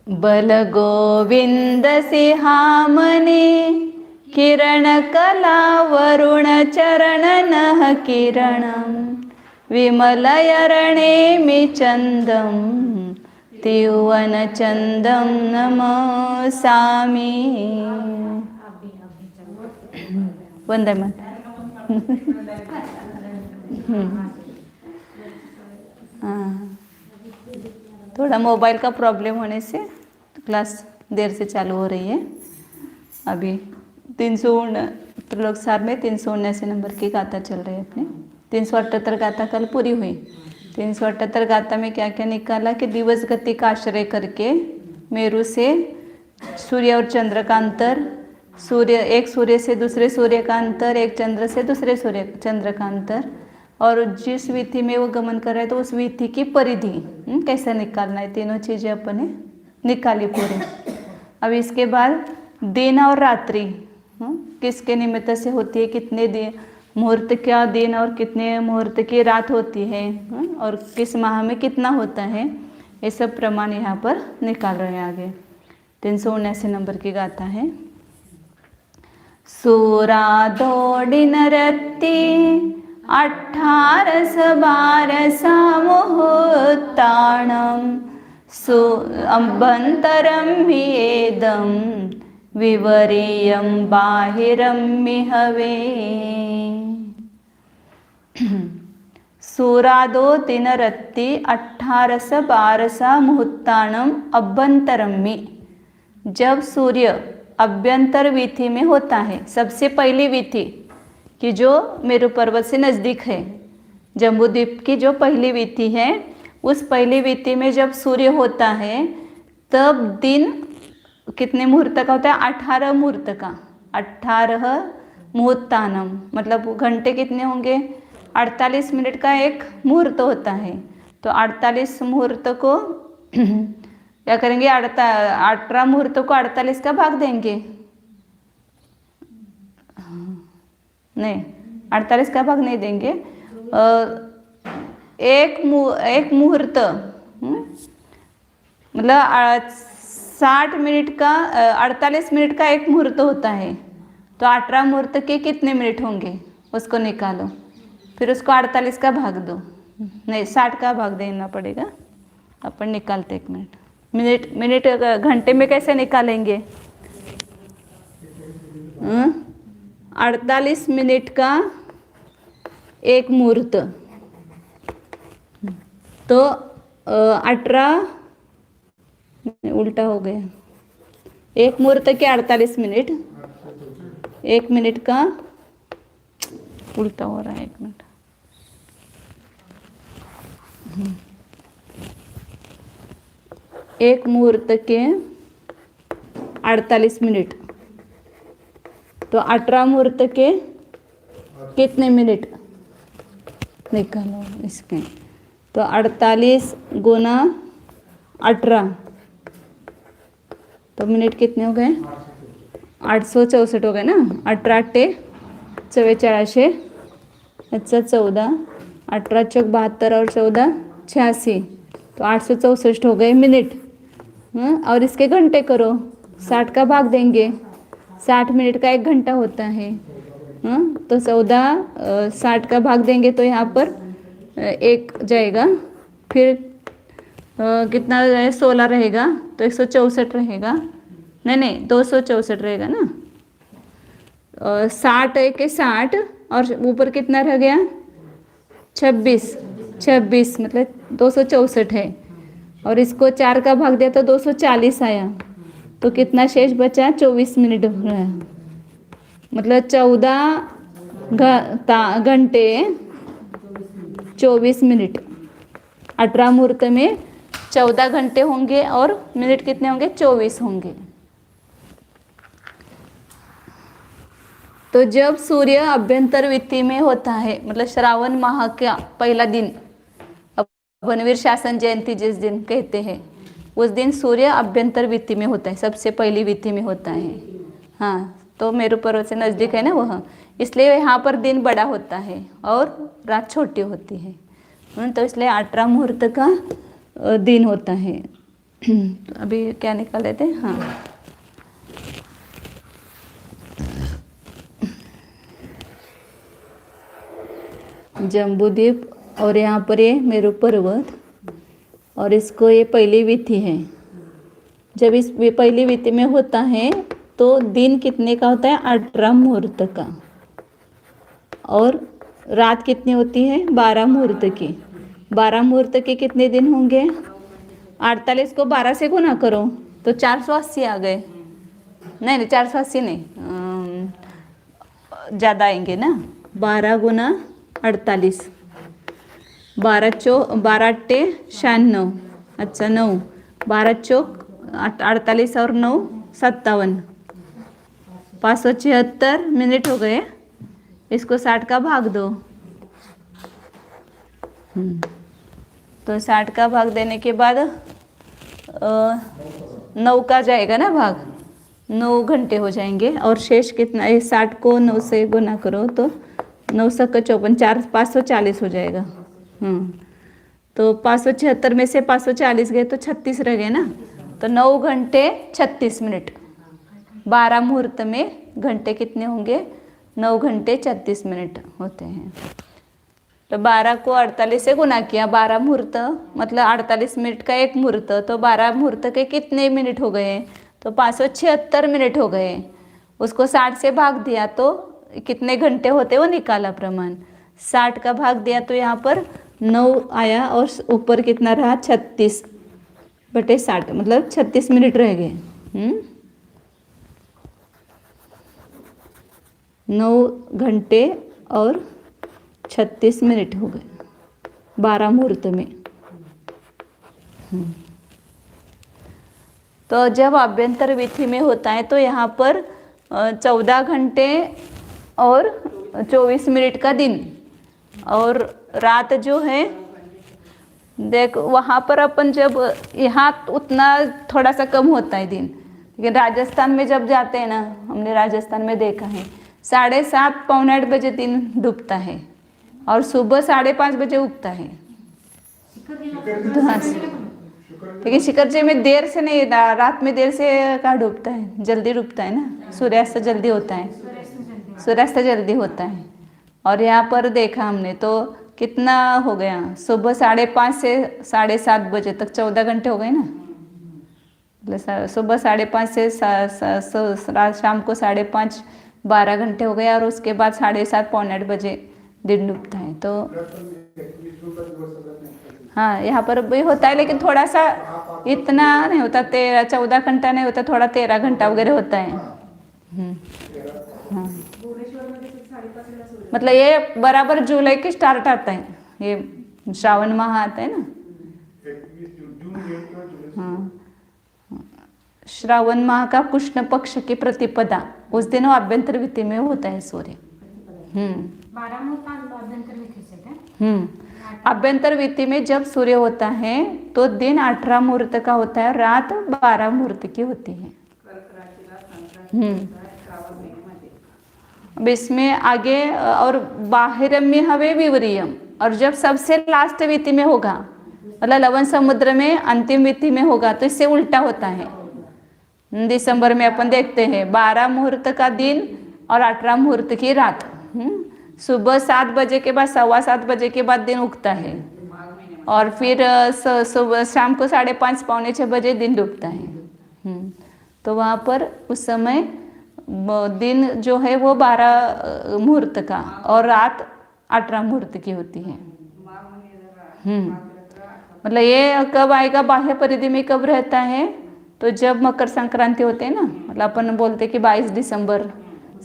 बल गोविंद सिंहामणी किरण कला वरुण चरण नः किरणं विमलयरणेमि चन्दं तिरुवन चन्दं नमसामि। वंदे मातरम। थोड़ा मोबाइल का प्रॉब्लम होने से क्लास देर से चालू हो रही है। अभी 379 लोग सार में 379 नंबर की गाथा चल रही है अपने। 378 गाथा कल पूरी हुई। 378 गाथा में क्या क्या निकाला कि दिवस गति का आश्रय करके मेरु से सूर्य और चंद्र का अंतर, एक सूर्य से दूसरे सूर्य का अंतर, एक चंद्र से दूसरे सूर्य चंद्र का अंतर, और जिस विधि में वो गमन कर रहे हैं तो उस विधि की परिधि कैसे निकालना है, तीनों चीज़ें अपन ने निकाली पूरे। अब इसके बाद दिन और रात्रि किसके निमित्त से होती है, कितने दिन मुहूर्त का दिन और कितने मुहूर्त की रात होती है, और किस माह में कितना होता है, ये सब प्रमाण यहाँ पर निकाल रहे हैं आगे। 379 नंबर की गाथा है। सूरा दौड़िन रत्ती 1812 मुहूर्ताणं अभ्यन्तरं वियेदं विवरीयं बाहिरं मिहवे। सूरादो दिनरत्ति 1812 मुहूर्ताणं अभ्यन्तरं मि। जब सूर्य अभ्यंतर विधि में होता है, सबसे पहली विधि कि जो मेरु पर्वत से नज़दीक है, जम्बूद्वीप की जो पहली विधि है, उस पहली विधि में जब सूर्य होता है तब दिन कितने मुहूर्त का होता है, 18 मुहूर्त का। 18 मुहूर्तानम मतलब घंटे कितने होंगे, 48 मिनट का एक मुहूर्त होता है। तो 48 मुहूर्त को क्या करेंगे, 18 मुहूर्त को 48 का भाग देंगे, नहीं 48 का भाग नहीं देंगे। एक मुहूर्त मतलब 60 मिनट का 48 मिनट का एक मुहूर्त होता है। तो 18 मुहूर्त के कितने मिनट होंगे उसको निकालो, फिर उसको 48 का भाग दो, नहीं 60 का भाग देना पड़ेगा। अपन निकालते 1 मिनट घंटे में कैसे निकालेंगे, 48 मिनट का एक मुहूर्त, तो 18 उल्टा हो गया, एक मुहूर्त के 48 मिनट, 1 मिनट का उल्टा हो रहा है, 1 मिनट, एक मुहूर्त के 48 मिनट, तो 18 मुहूर्त के कितने मिनट निकालो इसके, तो 48 गुना 18 तो मिनट कितने हो गए, 864 हो गए ना। 18 टे 44, अच्छा 14, 18 चौक 72 और 14 86, तो 864 हो गए मिनट। और इसके घंटे करो, 60 का भाग देंगे, 60 मिनट का 1 घंटा होता है। तो 14 60 का भाग देंगे तो यहाँ पर 1 जाएगा, फिर कितना है 16 रहेगा, तो 164 रहेगा, नहीं 264 रहेगा ना। 60 1 के 60 और ऊपर कितना रह गया 26 मतलब 264 है, और इसको 4 का भाग दिया तो 240 आया, तो कितना शेष बचा 24 मिनट हो रहा है, मतलब 14 घंटे 24 मिनट। 18 मुहूर्त में 14 घंटे होंगे और मिनट कितने होंगे 24 होंगे। तो जब सूर्य अभ्यंतर विधि में होता है, मतलब श्रावण माह का पहला दिन, वनवीर शासन जयंती जिस दिन कहते हैं, उस दिन सूर्य अभ्यंतर विधि में होता है, सबसे पहली विधि में होता है। हाँ, तो मेरु पर्वत से नज़दीक है ना वह, इसलिए यहाँ पर दिन बड़ा होता है और रात छोटी होती है। तो इसलिए 18 मुहूर्त का दिन होता है। तो अभी क्या निकाले थे? हाँ, जम्बूद्वीप और यहाँ पर ये मेरू पर्वत, और इसको ये पहली विधि है। जब इस पहली विधि में होता है तो दिन कितने का होता है? 18 मुहूर्त का। और रात कितनी होती है? 12 मुहूर्त की। 12 मुहूर्त के कितने दिन होंगे? 48 को 12 से गुना करो तो 480 आ गए। नहीं नहीं, 480 नहीं, ज़्यादा आएंगे ना। 12 गुना 48, 12 अट्टे 96, अच्छा 9, 12 चौक 48 और 9 57, 576 मिनट हो गए। इसको 60 का भाग दो। तो 60 का भाग देने के बाद 9 का जाएगा ना भाग, 9 घंटे हो जाएंगे। और शेष कितना है? 60 को 9 से गुना करो तो 9 सौ 54, 540 हो जाएगा। तो 576 में से 540 गए तो 36 रह गए ना। तो 9 घंटे 36 मिनट। 12 मुहूर्त में घंटे कितने होंगे? 9 घंटे 36 मिनट होते हैं। तो 12 को 48 से गुना किया, 12 मुहूर्त मतलब 48 मिनट का एक मुहूर्त, तो 12 मुहूर्त के कितने मिनट हो गए? तो 576 मिनट हो गए। उसको 60 से भाग दिया तो कितने घंटे होते वो निकाला प्रमाण। 60 का भाग दिया तो यहाँ पर 9 आया और ऊपर कितना रहा? 36/60, मतलब 36 मिनट रह गए। 9 घंटे और 36 मिनट हो गए 12 मुहूर्त में। तो जब आभ्यंतर विधि में होता है तो यहाँ पर 14 घंटे और 24 मिनट का दिन, और रात जो है देख वहाँ पर अपन जब यहाँ उतना थोड़ा सा कम होता है दिन, लेकिन राजस्थान में जब जाते हैं ना, हमने राजस्थान में देखा है 7:30 पौने 8 बजे दिन डूबता है और सुबह 5:30 बजे उगता है। हाँ, लेकिन शिखरजी में देर से नहीं, रात में देर से कहाँ डूबता है, जल्दी डूबता है ना, सूर्यास्त जल्दी होता है, सूर्यास्त जल्दी होता है। और यहाँ पर देखा हमने तो कितना हो गया, सुबह 5:30 से 7:30 बजे तक 14 घंटे हो गए ना। सुबह 5:30 से शाम को 5:30 12 घंटे हो गए, और उसके बाद 7:30 पौने 8 बजे दिन डूबता है। तो हाँ, यहाँ पर भी होता है, लेकिन थोड़ा सा इतना नहीं होता, 14 घंटा नहीं होता, थोड़ा 13 घंटा वगैरह होता है। हाँ, मतलब ये बराबर जुलाई के स्टार्ट आता है, ये श्रावण माह आता है ना। हाँ, श्रावण माह का कृष्ण पक्ष की प्रतिपदा, उस दिन वो आभ्यंतर विधि में होता है सूर्य। आभ्यंतर विधि में जब सूर्य होता है तो दिन 18 मुहूर्त का होता है, रात 12 मुहूर्त की होती है। अब इसमें आगे और बाहिरम्य हवे विवरियम, और जब सबसे लास्ट विधि में होगा, मतलब लवण समुद्र में अंतिम विधि में होगा, तो इससे उल्टा होता है। दिसंबर में अपन देखते हैं 12 मुहूर्त का दिन और 18 मुहूर्त की रात। सुबह 7 बजे के बाद 7:15 बजे के बाद दिन उगता है, और फिर सुबह शाम को 5:30 पौने 6 बजे दिन डूबता है। तो वहाँ पर उस समय दिन जो है वो 12 मुहूर्त का और रात 18 मुहूर्त की होती है। मतलब ये कब आएगा, बाह्य परिधि में कब रहता है? तो जब मकर संक्रांति होते हैं ना, मतलब अपन बोलते हैं कि 22 दिसंबर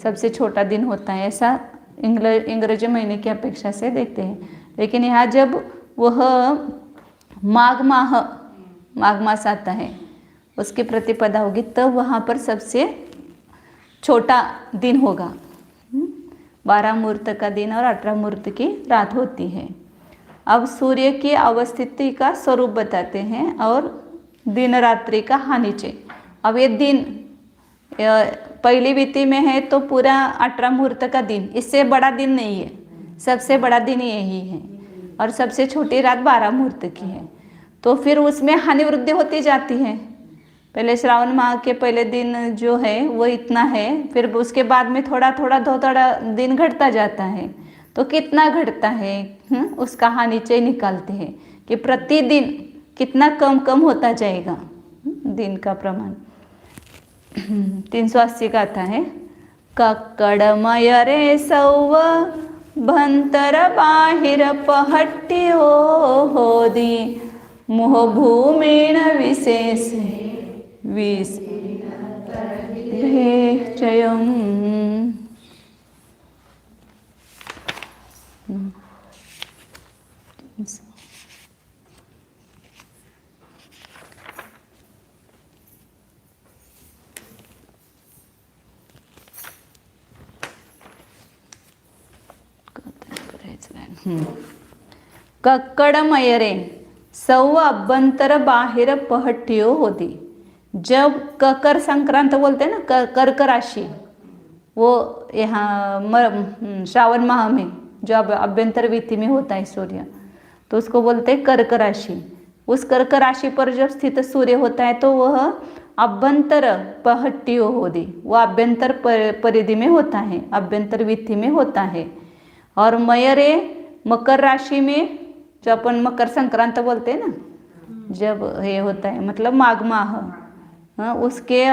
सबसे छोटा दिन होता है, ऐसा इंग्रजी महीने की अपेक्षा से देखते हैं। लेकिन यहाँ जब वह माघ मास आता है, उसकी प्रतिपदा होगी, तब वहाँ पर सबसे छोटा दिन होगा। 12 मुहूर्त का दिन और 18 मुहूर्त की रात होती है। अब सूर्य की अवस्थिति का स्वरूप बताते हैं और दिन रात्रि का नीचे। अब ये दिन पहली विधि में है तो पूरा 18 मुहूर्त का दिन, इससे बड़ा दिन नहीं है, सबसे बड़ा दिन यही है, और सबसे छोटी रात 12 मुहूर्त की है। तो फिर उसमें हानि वृद्धि होती जाती है। पहले श्रावण माह के पहले दिन जो है वो इतना है, फिर उसके बाद में थोड़ा थोड़ा दिन घटता जाता है। तो कितना घटता है उसका हानिचय निकालते हैं कि प्रतिदिन कितना कम कम होता जाएगा दिन का प्रमाण। 380 का आता है। कक्कडमय रे सौव भंतर बाहिर पहट्टियो होदी मोह भूमेन विशेष चयम। कक्कडमय रे सौ अभ्यंतर बाहिर पहट्टियो होती। जब ककर संक्रांत बोलते हैं ना, कर्क राशि, वो यहाँ श्रावण माह में जो अब अभ्यंतर विधि में होता है सूर्य, तो उसको बोलते हैं कर्क राशि। उस कर्क राशि पर जब स्थित सूर्य होता है तो वह अभ्यंतर पहट्टियो होती, वो अभ्यंतर परिधि में होता है, अभ्यंतर विधि में होता है। और मयरे मकर राशि में, जो अपन मकर संक्रांत बोलते हैं ना, जब ये होता है मतलब माघ माह, उसके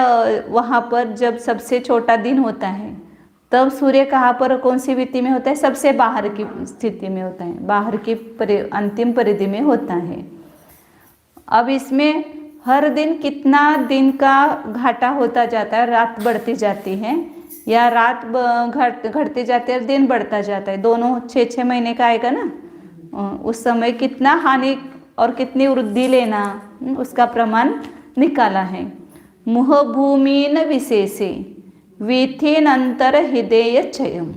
वहाँ पर जब सबसे छोटा दिन होता है तब सूर्य कहाँ पर कौन सी विधि में होता है? सबसे बाहर की स्थिति में होता है, बाहर की अंतिम परिधि में होता है। अब इसमें हर दिन कितना दिन का घाटा होता जाता है, रात बढ़ती जाती है या रात घटती जाती है, दिन बढ़ता जाता है, दोनों 6-6 महीने का आएगा ना, उस समय कितना हानि और कितनी वृद्धि लेना उसका प्रमाण निकाला है। मुह भूमिन विशेषे विथिन अंतर हृदय क्षयम।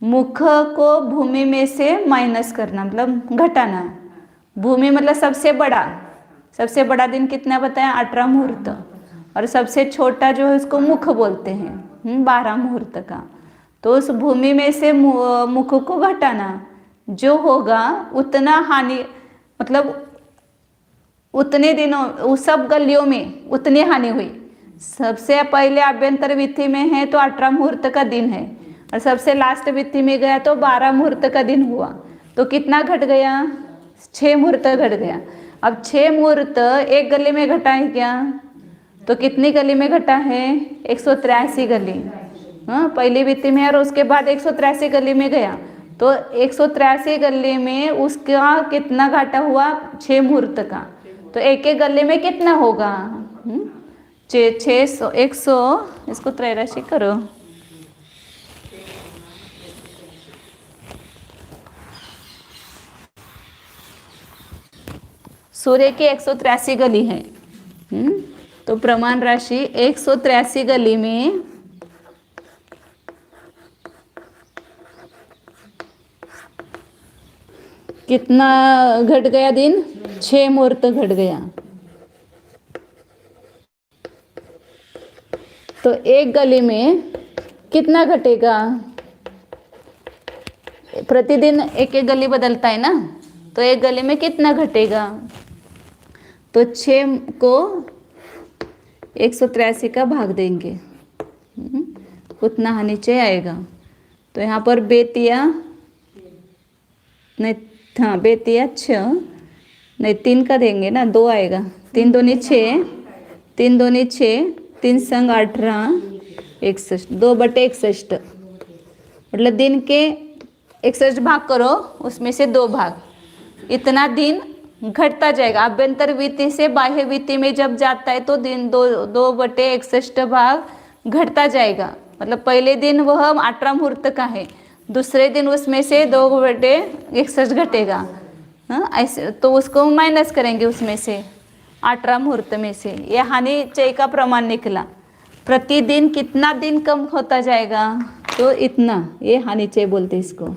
मुख को भूमि में से माइनस करना मतलब घटाना। भूमि मतलब सबसे बड़ा दिन कितना बताया? 18 मुहूर्त। और सबसे छोटा जो है उसको मुख बोलते हैं 12 मुहूर्त का। तो उस भूमि में से मुख को घटाना, जो होगा उतना हानि, मतलब उतने दिनों उस सब गलियों में उतनी हानि हुई। सबसे पहले आभ्यंतर विधि में है तो 18 मुहूर्त का दिन है, और सबसे लास्ट विधि में गया तो 12 मुहूर्त का दिन हुआ। तो कितना घट गया? 6 मुहूर्त घट गया। अब 6 मुहूर्त एक गली में घटा है क्या? तो कितनी गली में घटा है? 183 गली। पहली विधि में और उसके बाद 183 गली में गया, तो 183 गली में उसका कितना घाटा हुआ? 6 मुहूर्त का। तो एक एक गली में कितना होगा? 600 100, इसको त्रैराशि करो। सूर्य की 183 गली है, तो प्रमाण राशि 183 गली में कितना घट गया दिन? 6 मुहूर्त घट गया। तो एक गली में कितना घटेगा? प्रतिदिन एक एक गली बदलता है ना, तो एक गली में कितना घटेगा? तो 6 को 183 का भाग देंगे, उतना हानिचय आएगा। तो यहाँ पर बेतिया नहीं, हाँ बेतिया 6 नहीं 3 का देंगे ना, 2 आएगा। 3 दूनी 6, 3 दूनी 6, 3 संग 18, 61, 2/61, मतलब दिन के 61 भाग करो, उसमें से 2 भाग, इतना दिन घटता जाएगा। अभ्यंतर विधि से बाह्य विधि में जब जाता है तो दिन 2/61 भाग घटता जाएगा। मतलब पहले दिन वह 18 मुहूर्त का है, दूसरे दिन उसमें से 2/61 घटेगा। ऐसे तो उसको माइनस करेंगे उसमें से 18 मुहूर्त में से। ये हानिचय का प्रमाण निकला। प्रतिदिन कितना दिन कम होता जाएगा? तो इतना, ये हानिचय बोलते इसको।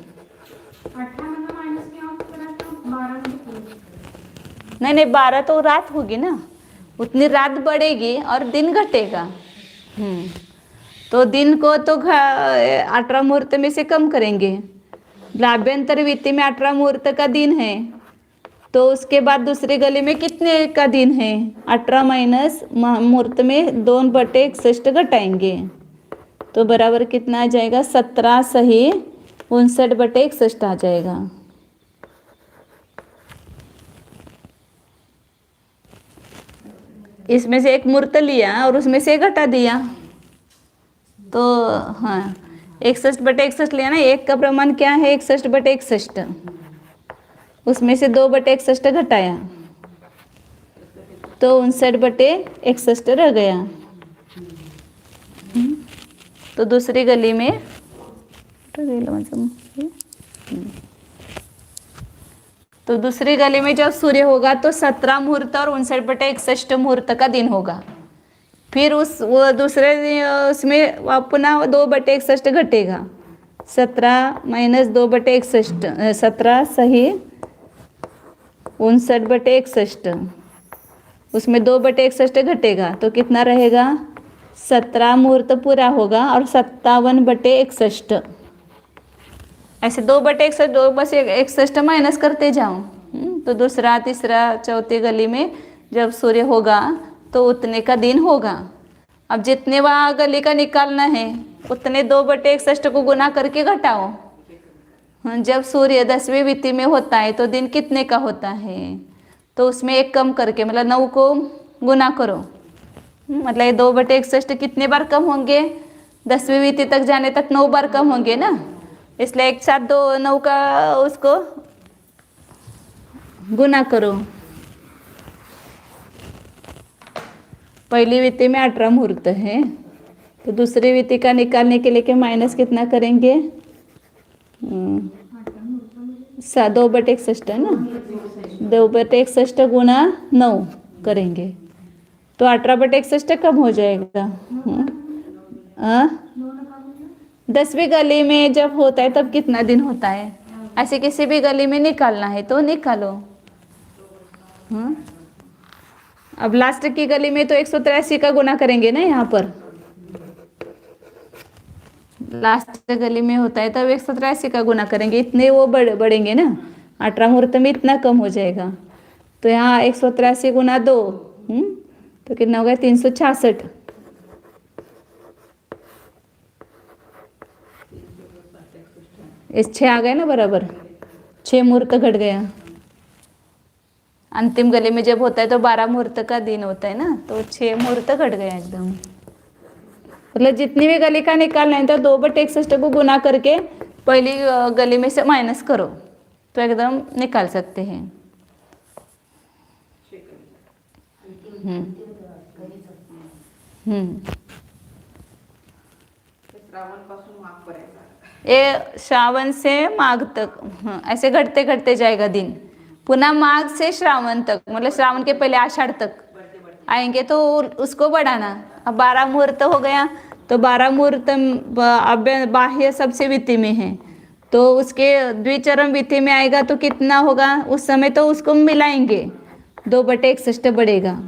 नहीं 12 तो रात होगी ना, उतनी रात बढ़ेगी और दिन घटेगा। तो दिन को तो 18 मुहूर्त में से कम करेंगे। आभ्यंतर विधि में 18 मुहूर्त का दिन है, तो उसके बाद दूसरी गली में कितने का दिन है? 18 माइनस मुहूर्त में 2/61 घटाएंगे तो बराबर कितना आ जाएगा? 17 सही 59/61 आ जाएगा। इसमें से एक मुहूर्त लिया और उसमें से घटा दिया तो हाँ 61/61 लिया ना। एक का प्रमाण क्या है? 61/61। उसमें से 2/61 घटाया तो 59/61 रह गया। तो दूसरी गली में तो दूसरी गली में जब सूर्य होगा तो 17 मुहूर्त और 59/61 मुहूर्त का दिन होगा। फिर वो दूसरे उसमें पुनः 2/61 घटेगा। 17 माइनस 2/61 17 सही 59/61 उसमें 2/61 घटेगा तो कितना रहेगा? 17 मुहूर्त पूरा होगा और 57/61 ऐसे 2/61 2 बस 61 माइनस करते जाओ। तो दूसरा तीसरा चौथी गली में जब सूर्य होगा तो उतने का दिन होगा। अब जितने वहाँ गली का निकालना है उतने 2/61 को गुना करके घटाओ। जब सूर्य 10वीं विति में होता है तो दिन कितने का होता है? तो उसमें एक कम करके मतलब 9 को गुना करो। मतलब ये 2/61 कितने बार कम होंगे? 10वीं विति तक जाने तक 9 बार कम होंगे ना। इसलिए एक साथ 9 का उसको गुना करो। पहली विति में 18 मुहूर्त है तो दूसरी विति का निकालने के लिए के माइनस कितना करेंगे? 2/61 है ना। 2/61 गुना 9 करेंगे तो 18/61 कम हो जाएगा। 10वीं गली में जब होता है तब कितना दिन होता है? ऐसे किसी भी गली में निकालना है तो निकालो। अब लास्ट की गली में तो 183 का गुना करेंगे ना। यहाँ पर लास्ट गली में होता है तब 183 का गुना करेंगे। इतने वो बढ़ेंगे ना। 18 मुहूर्त में इतना कम हो जाएगा तो यहाँ 183 गुना 2 तो कितना हो गया? 366। इस 6 आ गए ना बराबर। 6 मुहूर्त घट गया। अंतिम गली में जब होता है तो 12 मुहूर्त का दिन होता है ना तो 6 मुहूर्त घट गया एकदम। मतलब जितनी भी गली का निकालना है तो 2/61 को गुना करके पहली गली में से माइनस करो तो एकदम निकाल सकते हैं। ये श्रावण से माघ तक ऐसे घटते घटते जाएगा दिन। पुनः माघ से श्रावण तक मतलब श्रावण के पहले आषाढ़ तक आएंगे तो उसको बढ़ाना। अब 12 मुहूर्त हो गया तो 12 मुहूर्त बाह्य सबसे विति में है तो उसके द्विचरम विति में आएगा तो कितना होगा? उस समय तो उसको मिलाएंगे 2/61 बढ़ेगा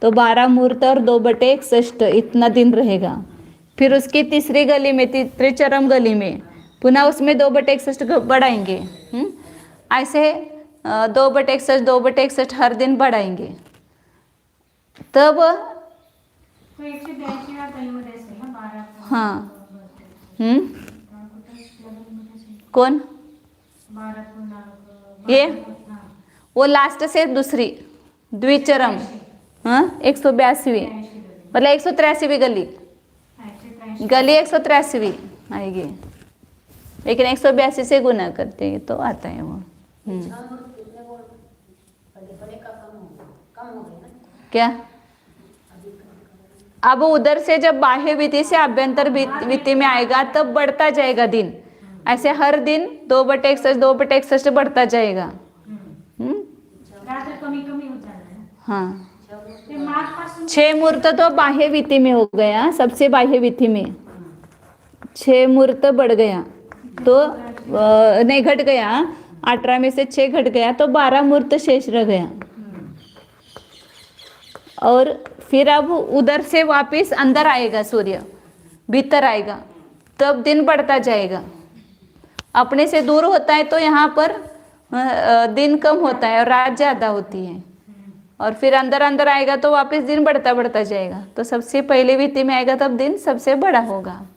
तो 12 मुहूर्त और 2/61 इतना दिन रहेगा। फिर उसकी तीसरी गली में त्रिचरम गली में पुनः उसमें 2/61 बढ़ाएंगे। ऐसे 2/61 2/61 हर दिन बढ़ाएंगे तब हाँ कौन ये वो लास्ट से दूसरी द्विचरम 182वीं मतलब 183वीं गली 183वीं आएगी लेकिन 182 से गुना करते हैं तो आता है वो। क्या? अब उधर से जब बाह्य विधि से आभ्यंतर विधि में आएगा तब बढ़ता जाएगा दिन। ऐसे हर दिन 2/61 2/61 बढ़ता जाएगा। हाँ 6 मुहूर्त तो बाह्य विधि में हो गया। सबसे बाह्य विधि में 6 मुहूर्त बढ़ गया तो नहीं घट गया। 18 में से 6 घट गया तो 12 मुहूर्त शेष रह गया। और फिर अब उधर से वापस अंदर आएगा सूर्य भीतर आएगा तब दिन बढ़ता जाएगा। अपने से दूर होता है तो यहाँ पर दिन कम होता है और रात ज़्यादा होती है, और फिर अंदर अंदर आएगा तो वापस दिन बढ़ता बढ़ता जाएगा। तो सबसे पहले वित्ती में आएगा तब दिन सबसे बड़ा होगा।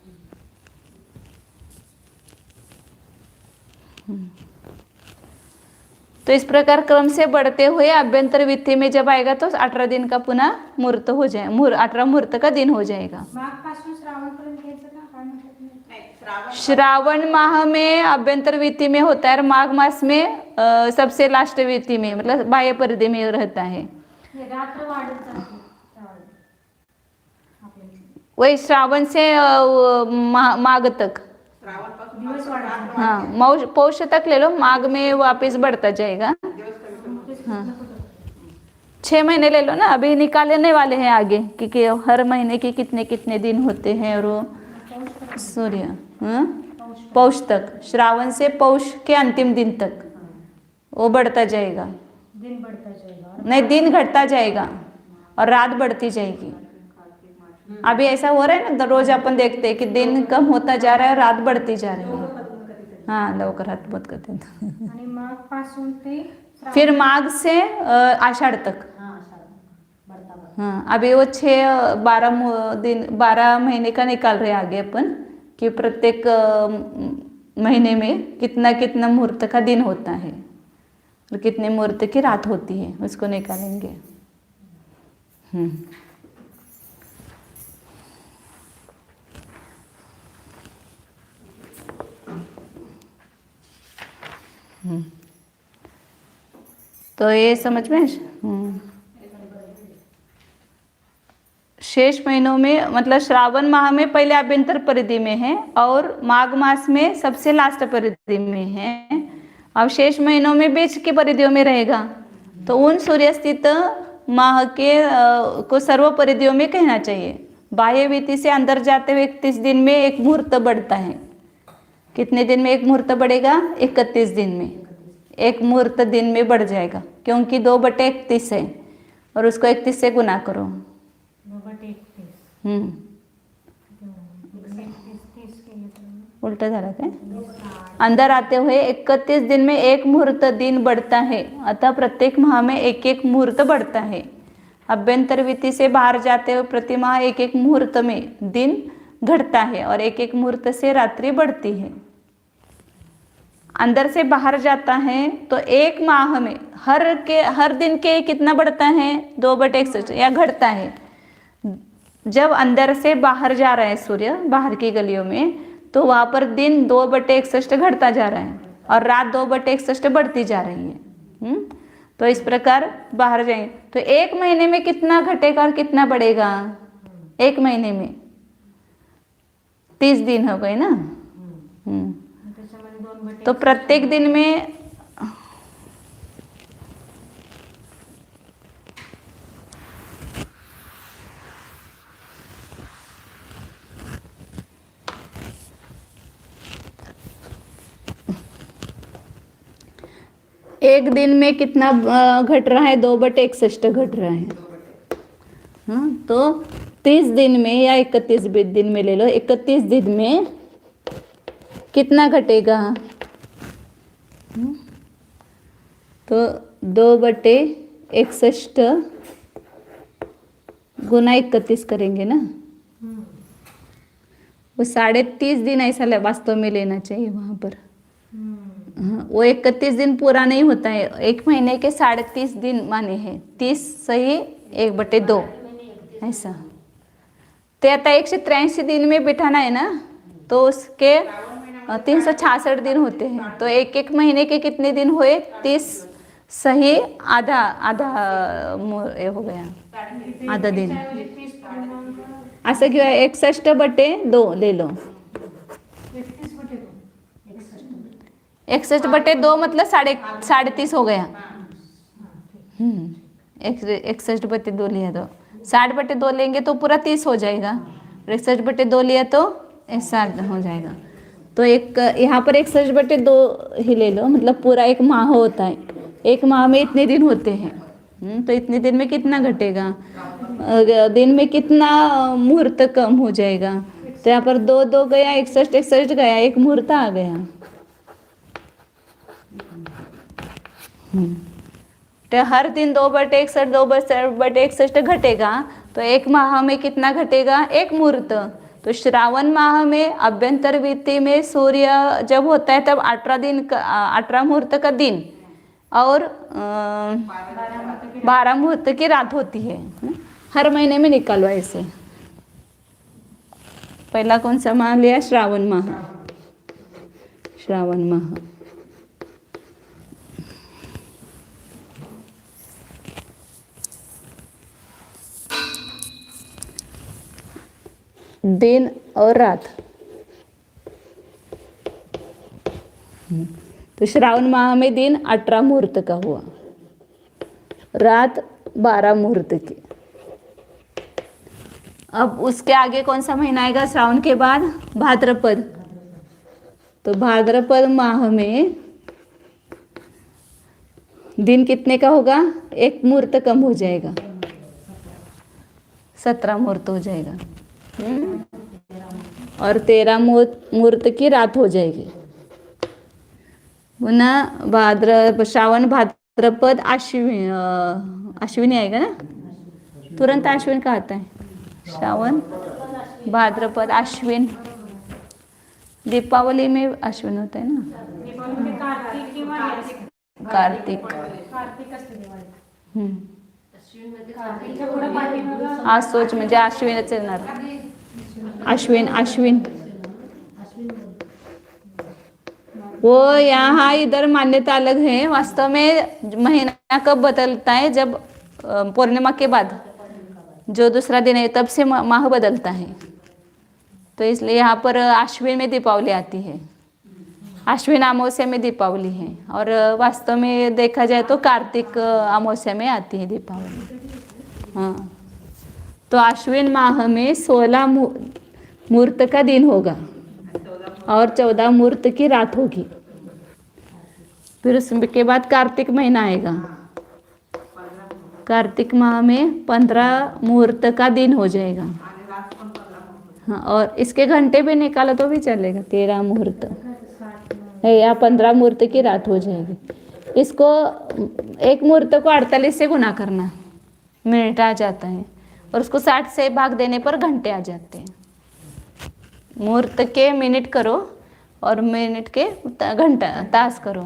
तो इस प्रकार क्रम से बढ़ते हुए अभ्यंतर वित्ती में जब आएगा तो 18 दिन का पुनः मुहूर्त हो जाए, 18 मुहूर्त का दिन हो जाएगा। श्रावण माह में अभ्यंतर वित्ती में होता है और माघ मास में सबसे लास्ट वित्ती में, मतलब बाह्य परिधि में रहता है। वही श्रावण से माघ तक, हाँ पौष तक ले लो, माघ में वापस बढ़ता जाएगा। हाँ 6 महीने ले लो ना, अभी निकालने वाले हैं आगे क्योंकि हर महीने के कितने कितने दिन होते हैं। और वो सूर्य पौष तक, श्रावण से पौष के अंतिम दिन तक वो बढ़ता जाएगा, दिन बढ़ता जाएगा, नहीं दिन घटता जाएगा और रात बढ़ती जाएगी। अभी ऐसा हो रहा है ना, रोज अपन देखते हैं कि दिन कम होता जा रहा है और रात बढ़ती जा रही है। हाँ लवकर हात बंद करते फिर माघ से आषाढ़ तक। हाँ अभी वो 12 दिन 12 महीने का निकाल रहे आगे अपन कि प्रत्येक महीने में कितना कितना मुहूर्त का दिन होता है और कितने मुहूर्त की रात होती है, उसको निकालेंगे। तो ये समझ में शेष महीनों में, मतलब श्रावण माह में पहले अभ्यंतर परिधि में है और माघ मास में सबसे लास्ट परिधि में है। अब शेष महीनों में बीच की परिधियों में रहेगा। तो उन सूर्य स्थित माह के को सर्व परिधियों में कहना चाहिए। बाह्य वित्ती से अंदर जाते हुए 31 दिन में एक मुहूर्त बढ़ता है। कितने दिन में एक मुहूर्त बढ़ेगा? 31 दिन में एक मुहूर्त दिन में बढ़ जाएगा, क्योंकि 2/31 है और उसको 31 से गुना करो। 2/31 उल्टा झाला काय? अंदर आते हुए 31 दिन में एक मुहूर्त दिन बढ़ता है, अतः प्रत्येक माह में एक एक मुहूर्त बढ़ता है। अभ्यंतर वित्ती से बाहर जाते हुए प्रति माह एक एक मुहूर्त में दिन घटता है और एक एक मुहूर्त से रात्रि बढ़ती है। अंदर से बाहर जाता है तो एक माह में हर दिन के कितना बढ़ता है? 2/61 या घटता है। जब अंदर से बाहर जा रहा है सूर्य बाहर की गलियों में, तो वहां पर दिन 2/61 घटता जा रहा है और रात 2/61 बढ़ती जा रही है। तो इस प्रकार बाहर जाएंगे तो एक महीने में कितना घटेगा और कितना बढ़ेगा? एक महीने में 30 दिन हो गए ना। तो प्रत्येक दिन में एक दिन में कितना घट रहा है? 2/61 घट रहा है। हाँ तो 30 दिन में या 31 दिन में ले लो, 31 दिन में कितना घटेगा? तो 2/61 गुना 31 करेंगे ना, वो 30.5 दिन ऐसा वास्तव में लेना चाहिए वहां पर। हाँ वो 31 दिन पूरा नहीं होता है, एक महीने के 30.5 दिन माने हैं। 30 सही 1/2 ऐसा। तो आता 183 दिन में बिठाना है ना, तो उसके 366 दिन होते हैं। तो एक एक महीने के कितने दिन हुए? 30 सही आधा हो गया, आधा दिन। असं किंवा 61/2 ले लो। 61/2 मतलब 30.5 हो गया। 61/2 लिया तो 60/2 लेंगे तो पूरा 30 हो जाएगा। 61/2 लिया तो ऐसा हो जाएगा। तो एक यहाँ पर 61/2 ही ले लो, मतलब पूरा एक माह होता है। एक माह में इतने दिन होते हैं। तो इतने दिन में कितना घटेगा? दिन में कितना मुहूर्त कम हो जाएगा? तो यहाँ पर 2 गया, 61 गया, एक मुहूर्त आ गया। तो हर दिन 2/61 2/61 घटेगा, तो एक माह में कितना घटेगा? एक मुहूर्त। तो श्रावण माह में अभ्यंतर वित्ती में सूर्य जब होता है तब 18 मुहूर्त का दिन और 12 मुहूर्त की रात होती है। हर महीने में निकालो ऐसे। पहला कौन सा माह लिया? श्रावण माह। श्रावण माह दिन और रात। तो श्रावण माह में दिन 18 मुहूर्त का हुआ, रात 12 मुहूर्त की। अब उसके आगे कौन सा महीना आएगा श्रावण के बाद? भाद्रपद। तो भाद्रपद माह में दिन कितने का होगा? एक मुहूर्त कम हो जाएगा, 17 मुहूर्त हो जाएगा। और 13 मुहूर्त की रात हो जाएगी। पुनः श्रावण भाद्रपद अश्विनी आएगा ना, तुरंत अश्विन का आता है। श्रावण भाद्रपद अश्विन, दीपावली में अश्विन होता है ना, कार्तिक। आज सोच म्हणजे अश्विनच येणार। अश्विन वो यहाँ इधर मान्यता अलग है। वास्तव में महीना कब बदलता है? जब पूर्णिमा के बाद जो दूसरा दिन है तब से माह बदलता है। तो इसलिए यहाँ पर अश्विन में दीपावली आती है, अश्विन अमावस्या में दीपावली है। और वास्तव में देखा जाए तो कार्तिक अमावस्या में आती है दीपावली। हाँ, तो अश्विन माह में 16 मुहूर्त का दिन होगा और 14 मुहूर्त की रात होगी। फिर उसके बाद कार्तिक महीना आएगा। कार्तिक माह में 15 मुहूर्त का दिन हो जाएगा। हाँ, और इसके घंटे भी निकालो तो भी चलेगा। 13 मुहूर्त है या 15 मुहूर्त की रात हो जाएगी। इसको एक मुहूर्त को 48 से गुना करना, मिनट आ जाता है। और उसको 60 से भाग देने पर घंटे आ जाते हैं। मुहूर्त के मिनट करो और मिनट के घंटा तास करो।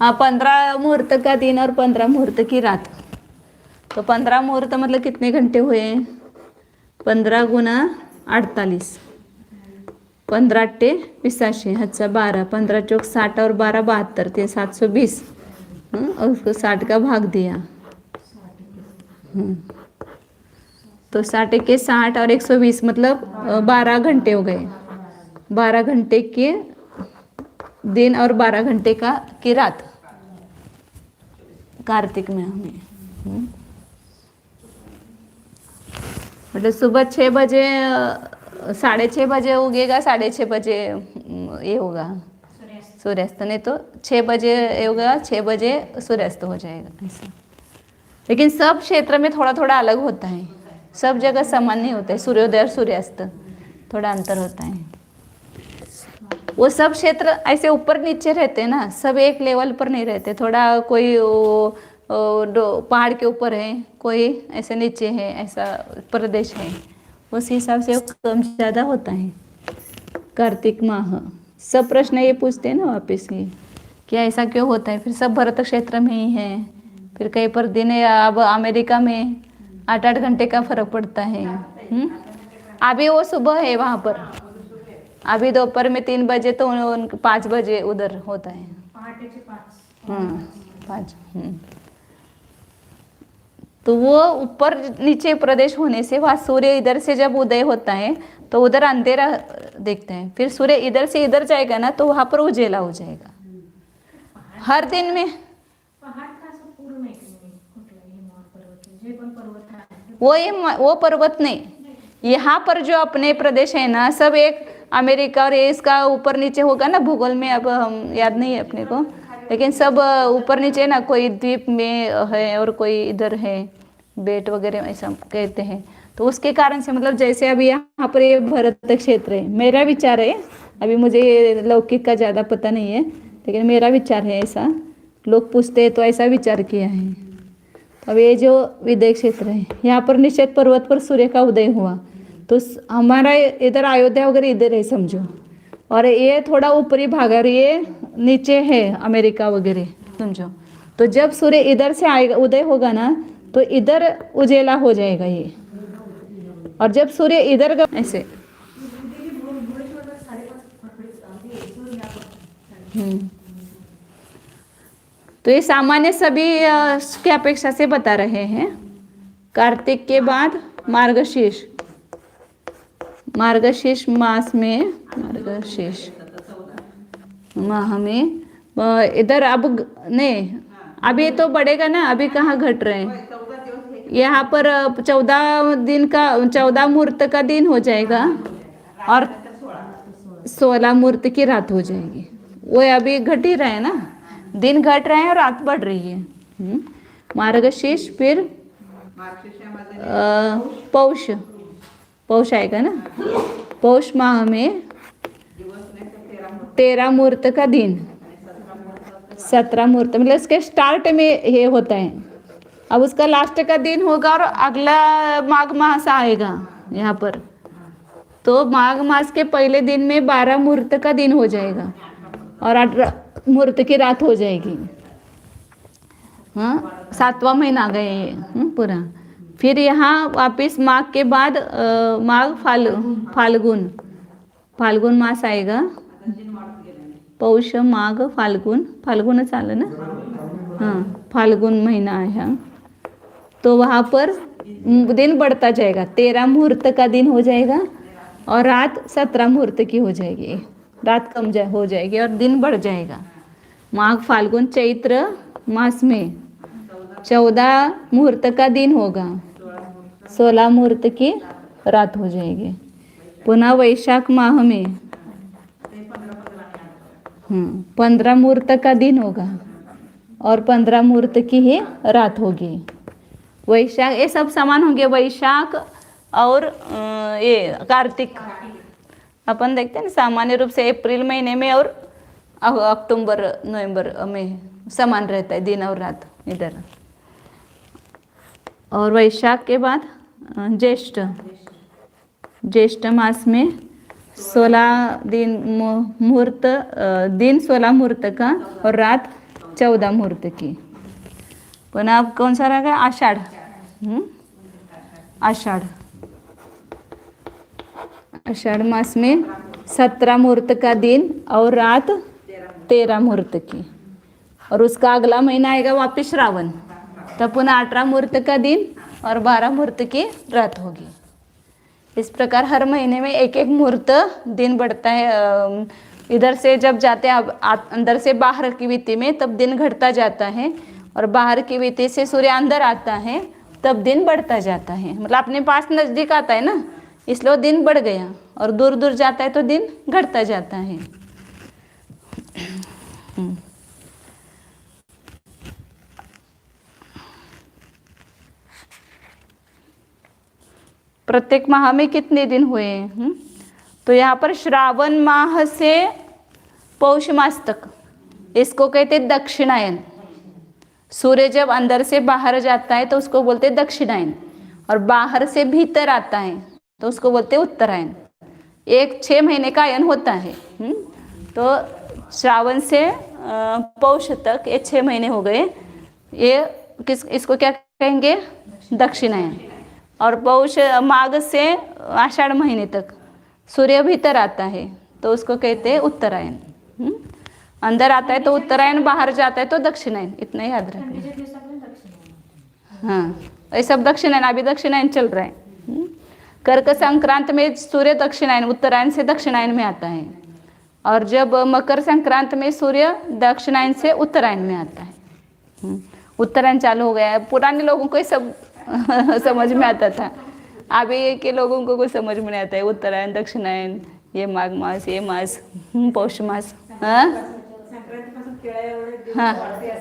हाँ, 15 मुहूर्त का दिन और 15 मुहूर्त की रात। तो 15 मुहूर्त मतलब कितने घंटे हुए? 15 गुना 48, 15 अट्टे 85, अच्छा 12, 15 चौक 60 और 12 72, ते 720। और उसको 60 का भाग दिया। तो 60 के 60 और 120 मतलब 12 घंटे हो गए। 12 घंटे के दिन और 12 घंटे की रात कार्तिक में हमें। मतलब सुबह 6 बजे 6:30 बजे उगेगा, 6:30 बजे ये होगा सूर्यास्त, नहीं तो 6 बजे होगा, 6 बजे सूर्यास्त हो जाएगा ऐसा। लेकिन सब क्षेत्र में थोड़ा थोड़ा अलग होता है, सब जगह समान नहीं होता है। सूर्योदय और सूर्यास्त थोड़ा अंतर होता है। वो सब क्षेत्र ऐसे ऊपर नीचे रहते हैं ना, सब एक लेवल पर नहीं रहते। थोड़ा कोई पहाड़ के ऊपर है, कोई ऐसे नीचे है, ऐसा प्रदेश है, उस हिसाब से कम ज़्यादा होता है। कार्तिक माह सब प्रश्न ये पूछते हैं ना वापस की, क्या ऐसा क्यों होता है? फिर सब भरत क्षेत्र में ही है, फिर कहीं पर दिन है। अब अमेरिका में 8-8 घंटे का फर्क पड़ता है। अभी वो सुबह है वहाँ पर, अभी दोपहर में 3 बजे तो 5 बजे उधर होता है। हाँ 5। तो वो ऊपर नीचे प्रदेश होने से वहाँ सूर्य इधर से जब उदय होता है तो उधर अंधेरा देखते हैं। फिर सूर्य इधर से इधर जाएगा ना तो वहाँ पर उजेला हो जाएगा हर दिन में। वो पर्वत नहीं, यहाँ पर जो अपने प्रदेश है ना, सब एक अमेरिका और ये इसका ऊपर नीचे होगा ना भूगोल में, अब हम याद नहीं है अपने को, लेकिन सब ऊपर नीचे ना, कोई द्वीप में है और कोई इधर है, बेट वगैरह ऐसा कहते हैं। तो उसके कारण से मतलब जैसे अभी यहाँ पर ये भरत क्षेत्र है, मेरा विचार है अभी मुझे ये लौकिक का ज़्यादा पता नहीं है, लेकिन मेरा विचार है ऐसा, लोग पूछते हैं तो ऐसा विचार किया है। तो अब ये जो विदय क्षेत्र है, यहाँ पर निषेध पर्वत पर सूर्य का उदय हुआ, तो हमारा इधर अयोध्या वगैरह इधर है समझो, और ये थोड़ा ऊपरी भाग है और ये नीचे है अमेरिका वगैरह समझो। तो जब सूर्य इधर से आएगा, उदय होगा ना, तो इधर उजेला हो जाएगा ये, और जब सूर्य इधर ऐसे तो ये सामान्य सभी की अपेक्षा से बता रहे हैं। कार्तिक के बाद मार्गशीर्ष, मार्गशीर्ष मास में, मार्गशीर्ष माह में इधर अब नहीं, अभी तो बढ़ेगा ना, अभी कहाँ घट रहे हैं। यहाँ पर 14 दिन का, 14 मुहूर्त का दिन हो जाएगा और 16 मुहूर्त की रात हो जाएगी। वो अभी घट ही रहे हैं ना, दिन घट रहे हैं और रात बढ़ रही है। मार्गशीर्ष, फिर पौष, पौष आएगा ना, पौष माह में 13 मुहूर्त का दिन, 17 मुहूर्त, मतलब इसके स्टार्ट में ये होता है। अब उसका लास्ट का दिन होगा और अगला माघ मास आएगा यहाँ पर, तो माघ मास के पहले दिन में 12 मुहूर्त का दिन हो जाएगा और 18 मुहूर्त की रात हो जाएगी। हाँ, 7वां महीना आ गया ये पूरा। फिर यहाँ वापिस माघ के बाद माघ फाल्गुन, फाल्गुन मास आएगा, पौष माघ फाल्गुन, फाल्गुनच आलं ना, हाँ फाल्गुन महीना है। तो वहाँ पर दिन बढ़ता जाएगा, 13 मुहूर्त का दिन हो जाएगा और रात 17 मुहूर्त की हो जाएगी, रात कम हो जाएगी और दिन बढ़ जाएगा। माघ फाल्गुन चैत्र मास में 14 मुहूर्त का दिन होगा, 16 मुहूर्त की रात हो जाएगी। पुनः वैशाख माह में 15 मुहूर्त का दिन होगा और 15 मुहूर्त की ही रात होगी। वैशाख, ये सब समान होंगे, वैशाख और ये कार्तिक अपन देखते हैं ना, सामान्य रूप से अप्रैल महीने में और अक्टूबर नवंबर में समान रहता है दिन और रात इधर। और वैशाख के बाद ज्येष्ठ, ज्येष्ठ मास में 16 दिन मुहूर्त, दिन 16 मुहूर्त का और रात 14 मुहूर्त की। पुनः अब कौन सा रहेगा, आषाढ़, आषाढ़, आषाढ़ मास में 17 मुहूर्त का दिन और रात 13 मुहूर्त की। और उसका अगला महीना आएगा वापिस श्रावण, तब पुनः 18 मुहूर्त का दिन और 12 मुहूर्त की रात होगी। इस प्रकार हर महीने में एक एक मुहूर्त दिन बढ़ता है। इधर से जब जाते हैं अंदर से बाहर की विति में, तब दिन घटता जाता है, और बाहर की विति से सूर्य अंदर आता है तब दिन बढ़ता जाता है। मतलब अपने पास नज़दीक आता है ना, इसलिए दिन बढ़ गया, और दूर दूर जाता है तो दिन घटता जाता है। प्रत्येक माह में कितने दिन हुए हैं? तो यहाँ पर श्रावण माह से पौष मास तक, इसको कहते दक्षिणायन। सूर्य जब अंदर से बाहर जाता है तो उसको बोलते दक्षिणायन, और बाहर से भीतर आता है तो उसको बोलते उत्तरायण। एक 6 महीने का अयन होता है। तो श्रावण से पौष तक ये 6 महीने हो गए, ये इसको क्या कहेंगे, दक्षिणायन। और पौष माघ से आषाढ़ महीने तक सूर्य भीतर आता है तो उसको कहते हैं उत्तरायण। अंदर आता है तो उत्तरायण, बाहर जाता है तो दक्षिणायन, इतना याद रखना। हाँ, ये सब दक्षिणायन, अभी दक्षिणायन चल रहा है। कर्क संक्रांत में सूर्य दक्षिणायन, उत्तरायण से दक्षिणायन में आता है, और जब मकर संक्रांत में सूर्य दक्षिणायन से उत्तरायण में आता है। उत्तरायण चालू हो गया है। पुराने लोगों को ये सब समझ में आता था, अभी के लोगों को कुछ समझ में नहीं आता है। उत्तरायण, दक्षिणायन, ये माघ मास, ये मास, पौष मास, हाँ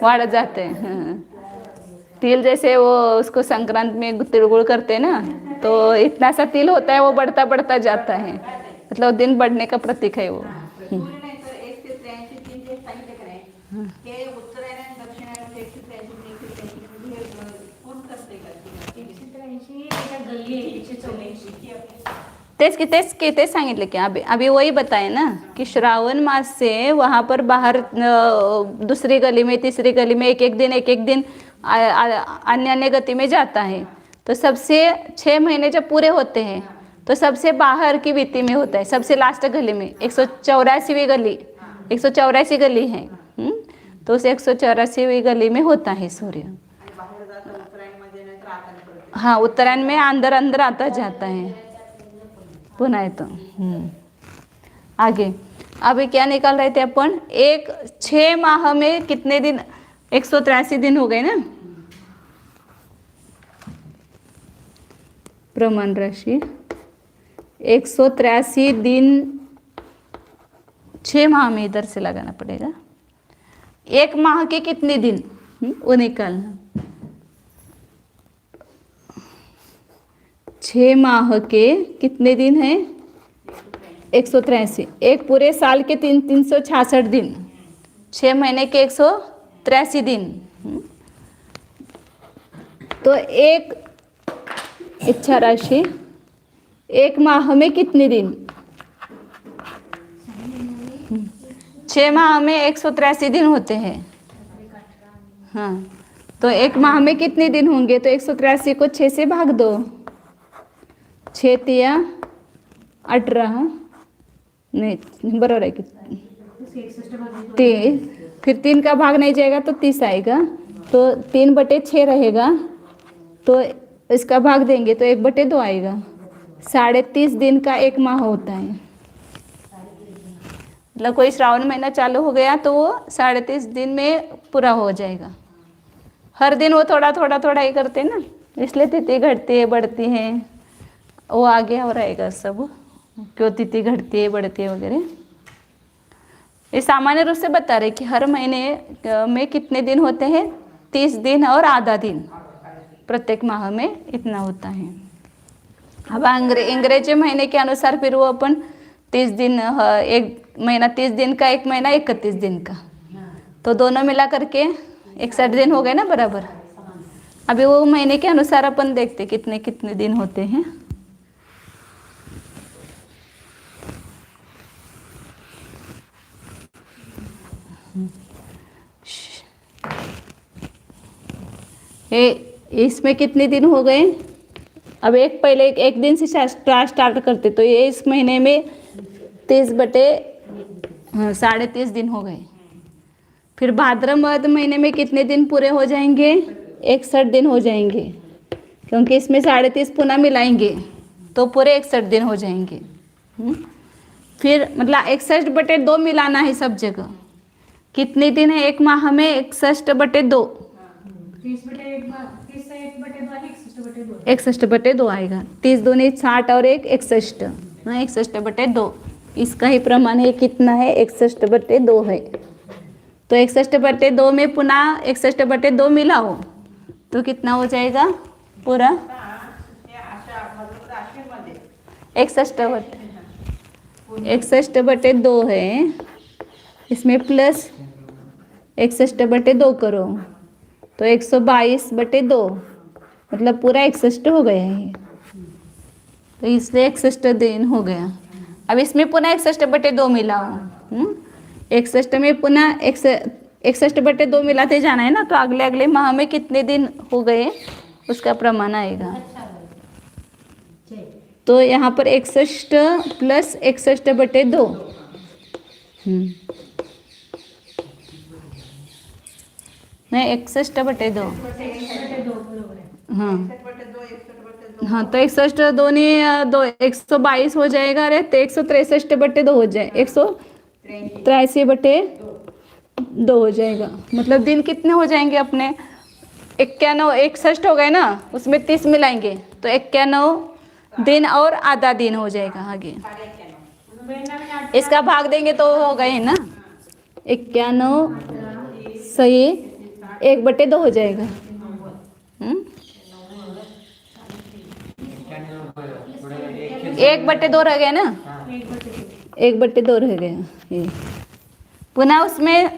वाढ़ जाते हैं। तिल जैसे वो उसको संक्रांत में तिलगुड़ करते हैं ना, तो इतना सा तिल होता है, वो बढ़ता बढ़ता जाता है, मतलब दिन बढ़ने का प्रतीक है वो। सूर्य नाही तर 1 ते 83 3 ते सांगितले का नाही हे उत्तरायण आणि दक्षिणायन 1 ते 83 3 ते 83 हे कोण करते का 183 त्याच्या गल्ली आहे 184 तेच सांगितले कि अभी वही बताए ना कि श्रावण मास से वहाँ पर बाहर दूसरी गली में तीसरी गली में एक एक दिन अन्य अन्य गति में जाता है। तो सबसे 6 महीने जब पूरे होते हैं तो सबसे बाहर की वीति में होता है, सबसे लास्ट गली में 184वीं गली 184 गली है। तो उस 184वीं गली में होता है सूर्य। हाँ, उत्तरायण में अंदर अंदर आता जाता है पुनः है तो। आगे अभी क्या निकाल रहे थे अपन, 6 माह में कितने दिन, 183 दिन हो गए ना। प्रमाण राशि 183 दिन 6 माह में इधर से लगाना पड़ेगा। 1 माह के कितने दिन वो निकालना। 6 माह के कितने दिन है 183। एक पूरे साल के 366 दिन, 6 महीने के 183 दिन। तो एक इच्छा राशि 1 माह में कितने दिन, 6 माह में 183 दिन होते हैं। हाँ, तो 1 माह में कितने दिन होंगे, तो 183 को 6 से भाग दो, 6 तिया 18, नहीं बराबर है कि 30, फिर 3 का भाग नहीं जाएगा तो 30 आएगा, तो 3/6 रहेगा, तो इसका भाग देंगे तो 1/2 आएगा। 30.5 दिन का 1 माह होता है। मतलब कोई श्रावण महीना चालू हो गया तो वो 30.5 दिन में पूरा हो जाएगा। हर दिन वो थोड़ा थोड़ा थोड़ा ही करते हैं ना, इसलिए तिथि घटती है बढ़ती है, वो आगे और आएगा सब क्यों तिथि घटती है बढ़ती है वगैरह। ये सामान्य रूप से बता रहे कि हर महीने में कितने दिन होते हैं, 30 दिन और आधा दिन, प्रत्येक माह में इतना होता है। अब अंग्रेजी महीने के अनुसार फिर वो अपन 30 दिन, एक महीना 30 दिन का, एक महीना 31 दिन का, तो दोनों मिला करके 61 दिन हो गए ना बराबर। अभी वो महीने के अनुसार अपन देखते कितने कितने दिन होते हैं। इसमें कितने दिन हो गए, अब पहले एक दिन से स्टार्ट करते, तो ये इस महीने में 30/30 दिन हो गए। फिर भाद्रपद महीने में कितने दिन पूरे हो जाएंगे, 61 दिन हो जाएंगे, क्योंकि इसमें 30.5 पुनः मिलाएंगे तो पूरे 61 दिन हो जाएंगे। फिर मतलब 61/2 मिलाना है सब जगह। कितने दिन है 1 माह में, 61/2, 61/2 आएगा। 30 दूनी 60 और 1 61, 61/2 इसका ही प्रमाण है। कितना है 61/2 है, तो 61/2 में पुनः 61/2 मिलाओ तो कितना हो जाएगा पूरा 61/2 है। इसमें प्लस 61/2 करो तो 122/2, मतलब पूरा 61 हो गया है, तो इसलिए 61 दिन हो गया। अब इसमें पुनः 61/2 मिलाओ, 61 में पुनः 61/2 मिलाते जाना है ना, तो अगले अगले माह में कितने दिन हो गए उसका प्रमाण आएगा। तो यहाँ पर 61 + 61/2, नहीं 61/2, हाँ हाँ, तो 61 दूनी 2 122 हो जाएगा। अरे तो 163/2 हो जाए, 183/2 हो जाएगा। मतलब दिन कितने हो जाएंगे अपने, 91 61 हो गए ना, उसमें 30 मिलाएंगे तो 91 दिन और आधा दिन हो जाएगा आगे। इसका भाग देंगे तो हो गए ना, 91 सही 1/2 हो जाएगा। 1/2 रह गए ना, 1/2 रह गया ये। पुनः उसमें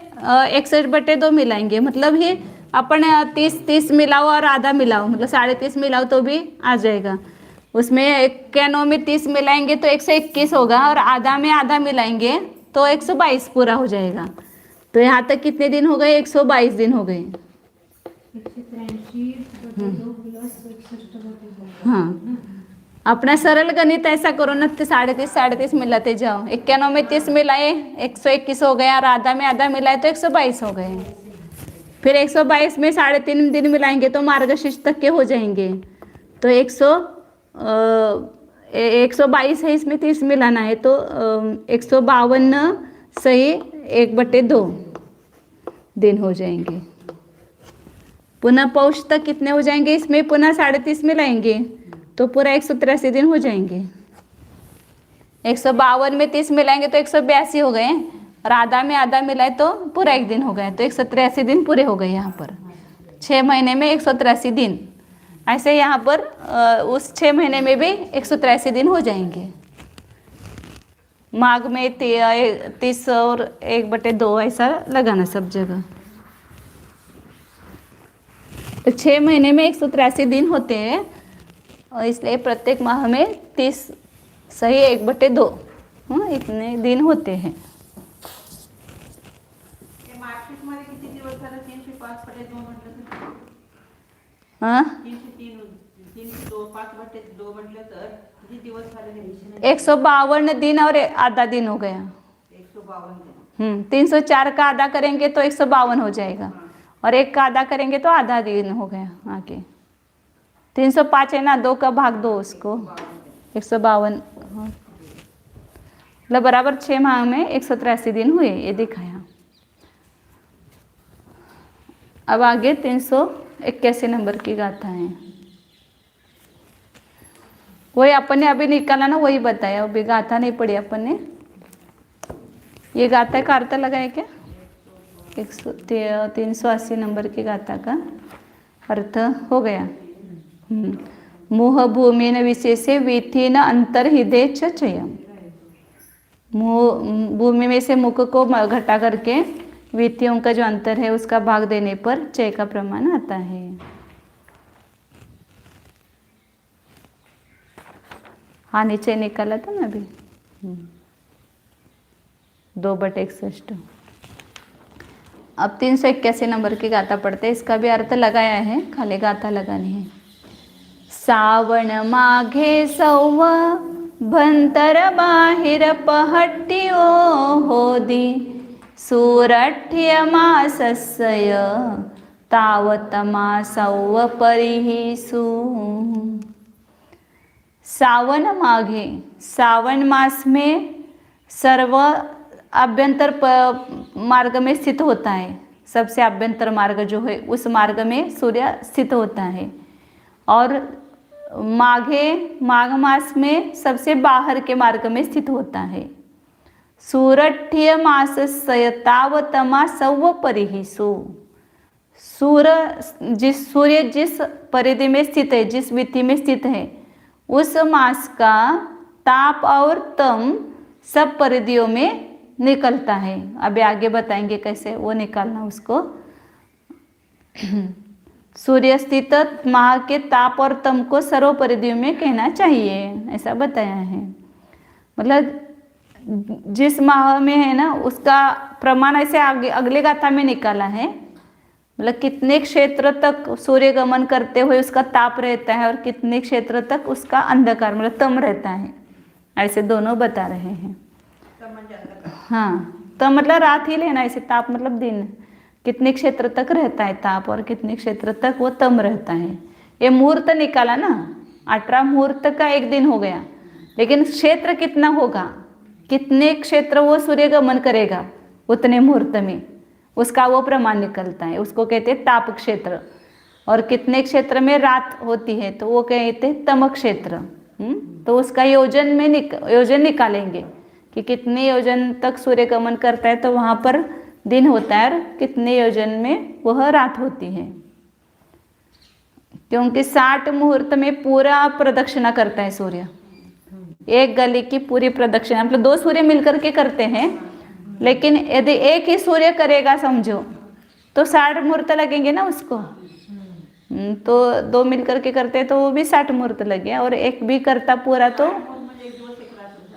61/2 मिलाएंगे, मतलब ही अपन 30 मिलाओ और आधा मिलाओ, मतलब 30.5 मिलाओ तो भी आ जाएगा। उसमें 91 में 30 मिलाएंगे तो 121 होगा, और आधा में आधा मिलाएंगे तो 122 पूरा हो जाएगा। तो यहाँ तक कितने दिन हो गए? 122 दिन हो गए। 183/2 हाँ, अपना सरल गणित ऐसा करो ना, 37.5 मिलाते जाओ। 91 में 30 मिलाए 121 हो गया, और आधा में आधा मिलाए तो 122 हो गए। फिर 122 में 3.5 दिन मिलाएंगे तो मार्गशीर्ष तक के हो जाएंगे। तो 122 है, इसमें 30 मिलाना है, तो 152 सही 1/2 दिन हो जाएंगे। पुनः पौष तक कितने हो जाएंगे? इसमें पुनः 30.5 मिलाएंगे तो पूरा 183 दिन हो जाएंगे। 152 में 30 मिलाएंगे तो 182 हो गए, और आधा में आधा मिलाए तो पूरा 1 दिन हो गया, तो 183 दिन पूरे हो गए यहाँ पर। 6 महीने में 183 दिन। ऐसे यहाँ पर उस 6 महीने में भी 183 दिन हो जाएंगे। माघ में 30 और 1/2 ऐसा लगाना सब जगह। तो 6 महीने में 183 दिन होते हैं, और इसलिए प्रत्येक माह में 30 सही 1/2 इतने दिन होते हैं। मार्कशीट मध्ये किती दिवस झाले? 305/2 म्हटलं तर हाँ 305/2 म्हटलं तर किती दिवस झाले? 152 दिन और आधा दिन हो गया। 152 दिन। 304 का आधा करेंगे तो 152 हो जाएगा, और 1 का आधा करेंगे तो आधा दिन हो गया आगे। 305 है ना, 2 का भाग 2 उसको 152। हाँ, मतलब बराबर 6 माह में 183 दिन हुए, ये दिखाया। अब आगे 381 नंबर की गाथा है। वही अपन ने अभी निकाला ना, वही बताया, अभी गाथा नहीं पढ़ी अपन ने। ये गाथा का अर्थ लगाया क्या? 380 नंबर की गाथा का अर्थ हो गया। मुह भूमिन विशेषे विथिन अंतर्हृदय चयम। भूमि में से मुख को घटा करके विथियों का जो अंतर है उसका भाग देने पर चय का प्रमाण आता है। हाँ, नीचे निकाला था ना अभी 2/61। अब 381 नंबर की गाथा पढ़ते हैं। इसका भी अर्थ लगाया है, खाली गाथा लगानी है। सावण माघे सौव भंतर बाहिर पहट्टियो होदी सूरठ्य मासस्य तावत मासौव परिहिसु। सावन माघे, सावन मास में सर्व आभ्यंतर मार्ग में स्थित होता है। सबसे आभ्यंतर मार्ग जो है उस मार्ग में सूर्य स्थित होता है। और माघ मास में सबसे बाहर के मार्ग में स्थित होता है। सूरठ्य मासस्य तावतमा सौव परिहिसु। सूर्य जिस परिधि में स्थित है, जिस विधि में स्थित है, उस मास का ताप और तम सब परिधियों में निकलता है। अभी आगे बताएंगे कैसे वो निकालना उसको। सूर्य स्थित माह के ताप और तम को सर्व परिधियों में कहना चाहिए, ऐसा बताया है। मतलब जिस माह में है ना उसका प्रमाण ऐसे आगे अगले गाथा में निकाला है। मतलब कितने क्षेत्र तक सूर्य गमन करते हुए उसका ताप रहता है और कितने क्षेत्र तक उसका अंधकार मतलब तम रहता है, ऐसे दोनों बता रहे हैं। हाँ, तम मतलब रात ही लेना, ऐसे ताप मतलब दिन। कितने क्षेत्र तक रहता है ताप और कितने क्षेत्र तक वो तम रहता है। ये मुहूर्त निकाला ना, 18 मुहूर्त का 1 दिन हो गया, लेकिन क्षेत्र कितना होगा, कितने क्षेत्र वो सूर्य गमन करेगा उतने मुहूर्त में, उसका वो प्रमाण निकलता है, उसको कहते हैं ताप क्षेत्र। और कितने क्षेत्र में रात होती है तो वो कहते हैं तम क्षेत्र। तो उसका योजन निकालेंगे कि कितने योजन तक सूर्य गमन करता है तो वहाँ पर दिन होता है, और कितने योजन में वह रात होती है। क्योंकि 60 मुहूर्त में पूरा प्रदक्षिणा करता है सूर्य, एक गली की पूरी प्रदक्षिणा, मतलब 2 सूर्य मिलकर के करते हैं, लेकिन यदि एक ही सूर्य करेगा समझो तो 60 मुहूर्त लगेंगे ना उसको। तो 2 मिलकर के करते तो वो भी 60 मुहूर्त लगे, और एक भी करता पूरा तो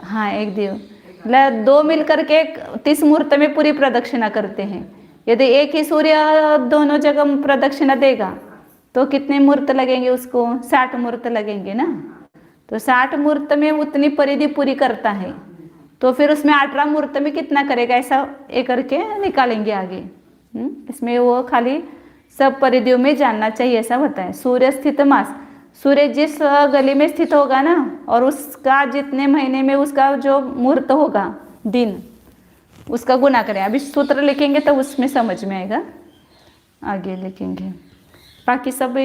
हाँ 1 दिवस, मतलब 2 मिलकर के 30 मुहूर्त में पूरी प्रदक्षिणा करते हैं। यदि एक ही सूर्य दोनों जगह प्रदक्षिणा देगा तो कितने मुहूर्त लगेंगे उसको, 60 मुहूर्त लगेंगे ना। तो 60 मुहूर्त में उतनी परिधि पूरी करता है, तो फिर उसमें 18 मुहूर्त में कितना करेगा, ऐसा एक करके निकालेंगे आगे। इसमें वो खाली सब परिधियों में जानना चाहिए, ऐसा बताए। सूर्य स्थित मास, सूर्य जिस गली में स्थित होगा ना, और उसका जितने महीने में उसका जो मुहूर्त होगा दिन, उसका गुना करें। अभी सूत्र लिखेंगे तो उसमें समझ में आएगा, आगे लिखेंगे। बाकी सब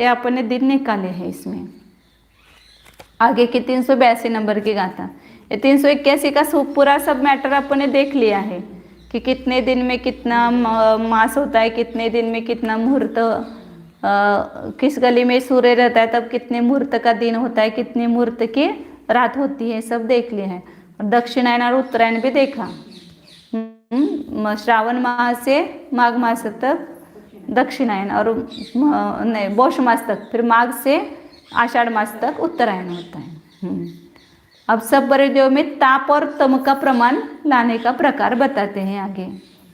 अपने दिन निकाले हैं इसमें। आगे की 382 नंबर की गाथा, ये 381 का पूरा सब मैटर अपने देख लिया है कि कितने दिन में कितना मास होता है, कितने दिन में कितना मुहूर्त, किस गली में सूर्य रहता है तब कितने मुहूर्त का दिन होता है, कितने मुहूर्त की रात होती है, सब देख लिए हैं। और दक्षिणायन और उत्तरायण भी देखा। श्रावण माह से माघ मास तक दक्षिणायन, और नहीं पौष मास तक, फिर माघ से आषाढ़ मास तक उत्तरायण होता है। अब सब परिधियों में ताप और तम का प्रमाण लाने का प्रकार बताते हैं आगे।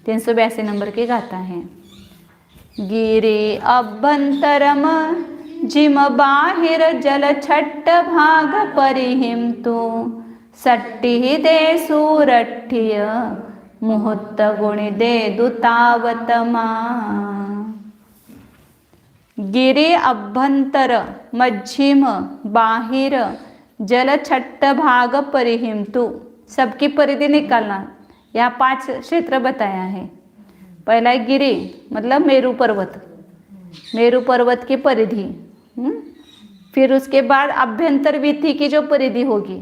382 नंबर की गाथा है। गिरे अभ्यंतरम जिम बाहिर जल छट्ट भाग परिहिम तु सट्टी दे सूरठ्य मुहूर्त गुणि दे दुतावतमा। गिरे अभ्यंतर मध्यम बाहिर जल छट्ट भाग परिहिम तु, सबकी परिधि निकालना। यहाँ 5 क्षेत्र बताया है। पहला है गिरि, मतलब मेरू पर्वत, मेरू पर्वत की परिधि। फिर उसके बाद अभ्यंतर वीथी की जो परिधि होगी,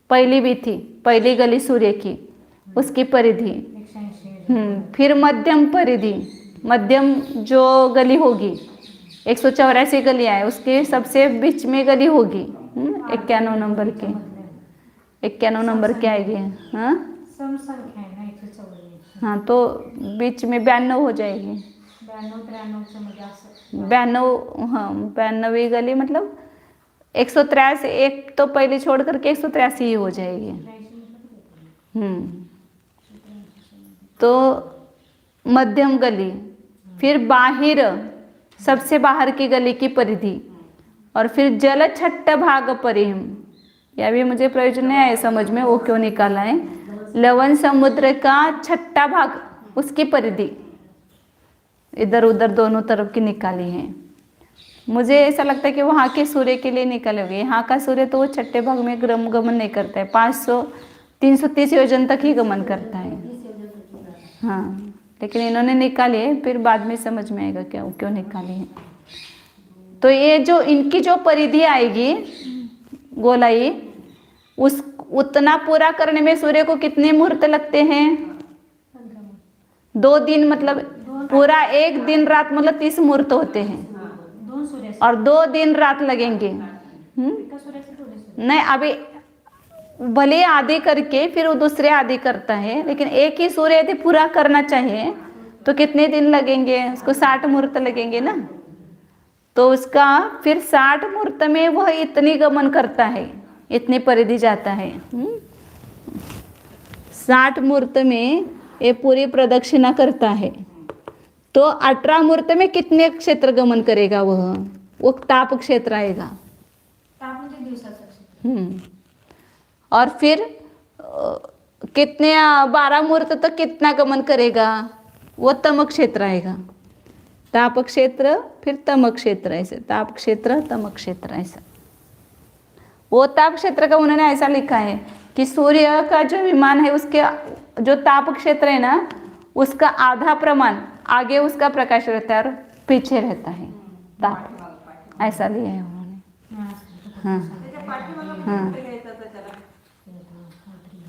पहली वीथी, पहली गली सूर्य की, उसकी परिधि। फिर मध्यम परिधि, मध्यम जो गली होगी, 184 गलियाँ है, उसके सबसे बीच में गली होगी 91 नंबर की, 91 नंबर की आएगी। हाँ तो बीच में 92 हो जाएगी, 92, हाँ 92वीं गली, मतलब 183, एक तो पहले छोड़ करके 183 ही हो जाएगी। तो मध्यम गली, फिर बाहिर, सबसे बाहर की गली की परिधि, और फिर जल छट्ट भाग परिहिम। यह भी मुझे प्रयोजन नहीं आया समझ में, वो क्यों निकाला है। लवण समुद्र का छठा भाग, उसकी परिधि इधर उधर दोनों तरफ की निकाली है। मुझे ऐसा लगता है कि वहाँ के सूर्य के लिए निकाले होंगे। यहाँ का सूर्य तो वो छठे भाग में गमन नहीं करता है, 330 योजन तक ही गमन करता है। हाँ, लेकिन इन्होंने निकाले, फिर बाद में समझ में आएगा क्यों निकाले हैं। तो ये जो इनकी जो परिधि आएगी गोलाई, उस उतना पूरा करने में सूर्य को कितने मुहूर्त लगते हैं? 2 दिन, मतलब पूरा 1 दिन रात, मतलब 30 मुहूर्त होते हैं, और 2 दिन रात लगेंगे। नहीं, अभी भले आधे करके फिर वो दूसरे आधे करता है, लेकिन एक ही सूर्य यदि पूरा करना चाहिए तो कितने दिन लगेंगे? उसको 60 मुहूर्त लगेंगे ना। तो उसका फिर 60 मुहूर्त में वह इतनी गमन करता है, इतनी परिधि जाता है। 60 मुहूर्त में ये पूरी प्रदक्षिणा करता है। तो 18 मुहूर्त में कितने क्षेत्र गमन करेगा? वो ताप क्षेत्र आएगा। और फिर कितने 12 मुहूर्त तक कितना गमन करेगा? वो तम क्षेत्र आएगा। ताप क्षेत्र, फिर तम क्षेत्र, ऐसे ताप क्षेत्र तम क्षेत्र ऐसा। वो ताप क्षेत्र का उन्होंने ऐसा लिखा है कि सूर्य का जो विमान है उसके जो ताप क्षेत्र है ना, उसका आधा प्रमाण आगे उसका प्रकाश रहता है और पीछे रहता है ताप, ऐसा लिया है उन्होंने। हाँ हाँ,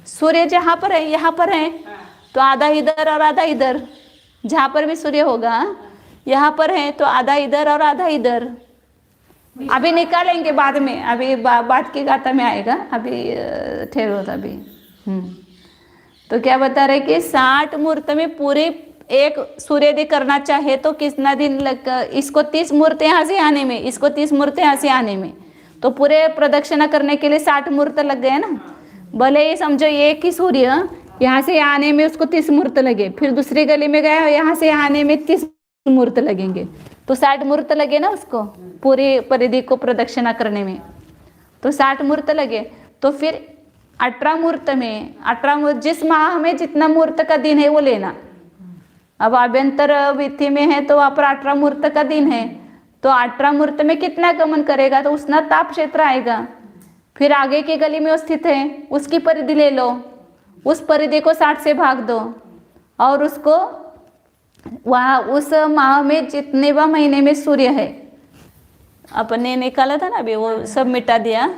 सूर्य जहाँ पर है, यहाँ पर है तो आधा इधर और आधा इधर, जहाँ पर भी सूर्य होगा यहाँ पर है तो आधा इधर और आधा इधर, अभी निकालेंगे बाद में, अभी बाद की गाथा में आएगा, अभी ठहरो अभी। तो क्या बता रहे कि 60 मुहूर्त में पूरी एक सूर्योदय करना चाहे तो कितना दिन लग, इसको 30 मुहूर्त यहाँ से आने में, इसको 30 मुहूर्त यहाँ से आने में, तो पूरे प्रदक्षिणा करने के लिए 60 मुहूर्त लग गए ना। भले ये समझो एक ही सूर्य यहाँ से आने में उसको 30 मुहूर्त लगे, फिर दूसरी गली में गया यहाँ से आने में 30 मुहूर्त लगेंगे, तो 60 मुहूर्त लगे ना उसको पूरी परिधि को प्रदक्षिणा करने में, तो 60 मुहूर्त लगे। तो फिर 18 मुहूर्त में, 18 मुहूर्त जिस माह में जितना मुहूर्त का दिन है वो लेना। अब आभ्यंतर विधि में है तो वहाँ पर 18 मुहूर्त का दिन है, तो 18 मुहूर्त में कितना गमन करेगा तो उतना ताप क्षेत्र आएगा। फिर आगे की गली में वो स्थित है, उसकी परिधि ले लो, उस परिधि को 60 से भाग दो और उसको वहाँ उस माह में जितने वह महीने में सूर्य है अपने निकाला था ना अभी, वो सब मिटा दिया।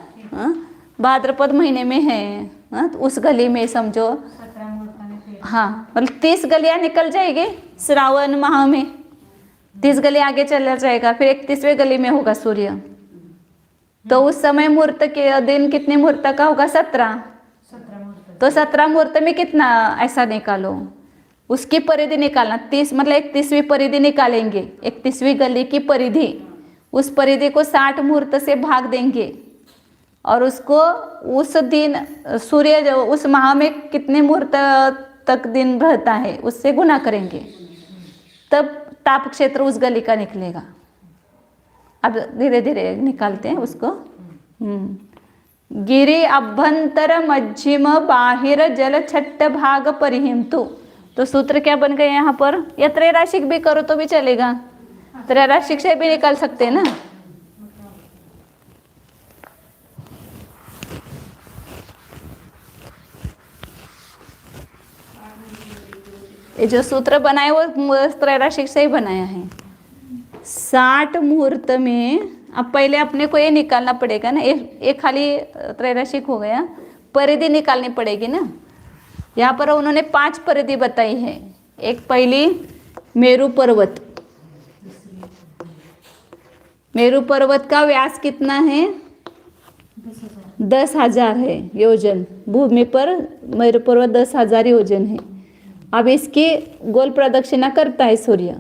भाद्रपद महीने में है, तो उस गली में समझो, हाँ मतलब 30 गलियाँ निकल जाएगी श्रावण माह में, 30 गली आगे चला जाएगा, फिर 31वें गली में होगा सूर्य। तो उस समय मुहूर्त के दिन कितने मुहूर्त का होगा? 17। तो 17 मुहूर्त में कितना ऐसा निकालो, उसकी परिधि निकालना। 30 मतलब 31वीं परिधि निकालेंगे, 31वीं गली की परिधि, उस परिधि को 60 मुहूर्त से भाग देंगे और उसको उस दिन सूर्य जो उस माह में कितने मुहूर्त तक दिन रहता है उससे गुना करेंगे, तब ताप क्षेत्र उस गली का निकलेगा। अब धीरे धीरे निकालते हैं उसको। गिरि अभ्यंतर मध्यम बाहिर जल छठ भाग परिहिंतु। तो सूत्र क्या बन गए यहाँ पर? या त्रैराशिक भी करो तो भी चलेगा, त्रैराशिक से भी निकाल सकते हैं ना। ये जो सूत्र बनाए वो त्रैराशिक से ही बनाया है। 60 मुहूर्त में अब पहले अपने को ये निकालना पड़ेगा ना, ये खाली त्रैराशिक हो गया, परिधि निकालनी पड़ेगी ना। यहाँ पर उन्होंने 5 परिधि बताई है। एक पहली मेरू पर्वत, मेरू पर्वत का व्यास कितना है? 10,000 है योजन, भूमि पर मेरू पर्वत 10,000 योजन है। अब इसकी गोल प्रदक्षिणा करता है सूर्य,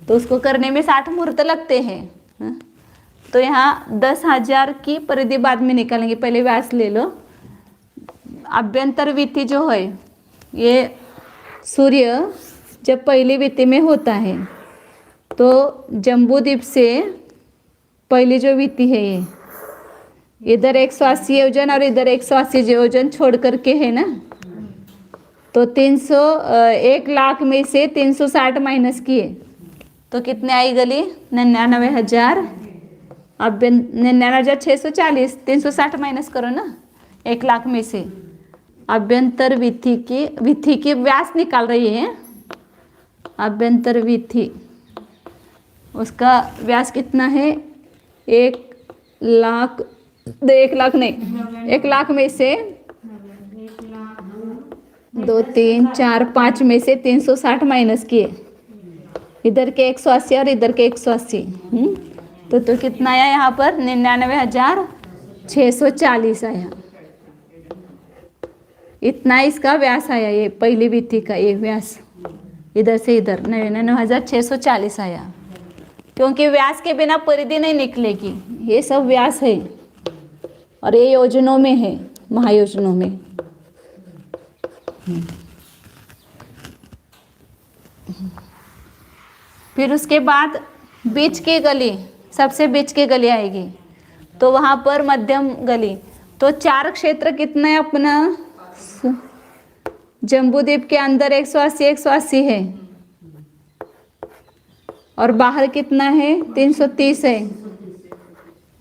तो उसको करने में 60 मुहूर्त लगते हैं। तो यहाँ 10,000 की परिधि बाद में निकालेंगे, पहले व्यास ले लो। अभ्यंतर विधि जो है, ये सूर्य जब पहली विधि में होता है तो जम्बूद्वीप से पहली जो विधि है ये इधर 180 योजन और इधर 180 योजन छोड़ करके है ना, तो 1,00,000 में से 360 माइनस किए तो कितने आई गली? 99,000। अब 99,640, 360 माइनस करो ना 1,00,000 में से। अभ्यंतर विधि की व्यास निकाल रही है। अभ्यंतर विधि उसका व्यास कितना है? 1,00,000, 1,00,000 नहीं, 1,00,000 में से 2, 3, 4, 5 में से 360 माइनस किए, इधर के 180 और इधर के 180, तो कितना आया यहाँ पर? 99,640 आया। इतना इसका व्यास आया, ये पहली विधि का ये व्यास इधर से इधर 99,640 आया, क्योंकि व्यास के बिना परिधि नहीं निकलेगी। ये सब व्यास है और ये योजनों में है, महायोजनों में। फिर उसके बाद बीच की गली, सबसे बीच की गली आएगी, तो वहाँ पर मध्यम गली। तो 4 क्षेत्र कितना है अपना? जम्बूद्वीप के अंदर 180 है और बाहर कितना है? 330 है,